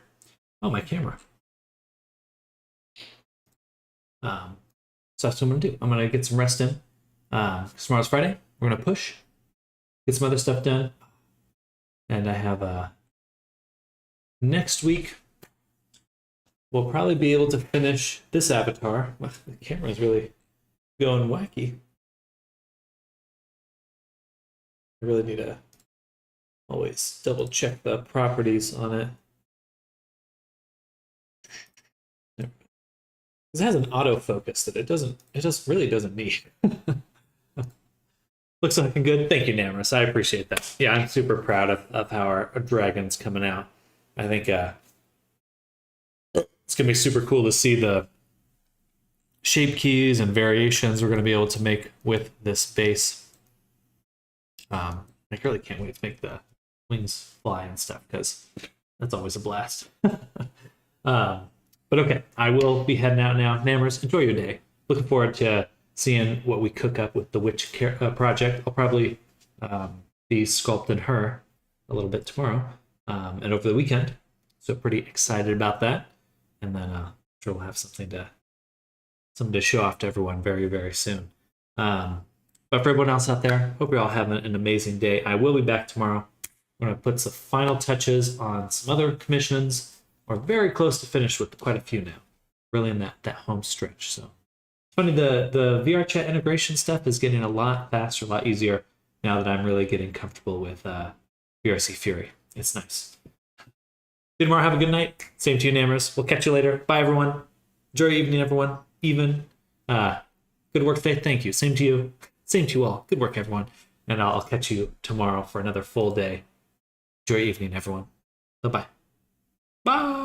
Oh, my camera. So that's what I'm going to do. I'm going to get some rest in. Tomorrow's Friday. We're going to push, get some other stuff done. And I have next week, we'll probably be able to finish this avatar. The camera is really going wacky. I really need to always double check the properties on it. It has an autofocus that it just really doesn't need. Looks looking good. Thank you, Namorous. I appreciate that. Yeah, I'm super proud of how our dragon's coming out. I think it's going to be super cool to see the shape keys and variations we're going to be able to make with this base. I really can't wait to make the wings fly and stuff because that's always a blast. But okay, I will be heading out now. Namorous, enjoy your day. Looking forward to seeing what we cook up with the witch project. I'll probably be sculpting her a little bit tomorrow and over the weekend. So pretty excited about that. And then I'm sure we'll have something to show off to everyone very, very soon. But for everyone else out there, hope you're all having an amazing day. I will be back tomorrow. I'm going to put some final touches on some other commissions. We're very close to finish with quite a few now. Really in that home stretch. So it's funny, the VR chat integration stuff is getting a lot faster, a lot easier now that I'm really getting comfortable with VRC Fury. It's nice. See you tomorrow. Have a good night. Same to you, Namorous. We'll catch you later. Bye, everyone. Enjoy your evening, everyone. Good work, Faith. Thank you. Same to you. Same to you all. Good work, everyone. And I'll catch you tomorrow for another full day. Enjoy your evening, everyone. Bye-bye. Bye.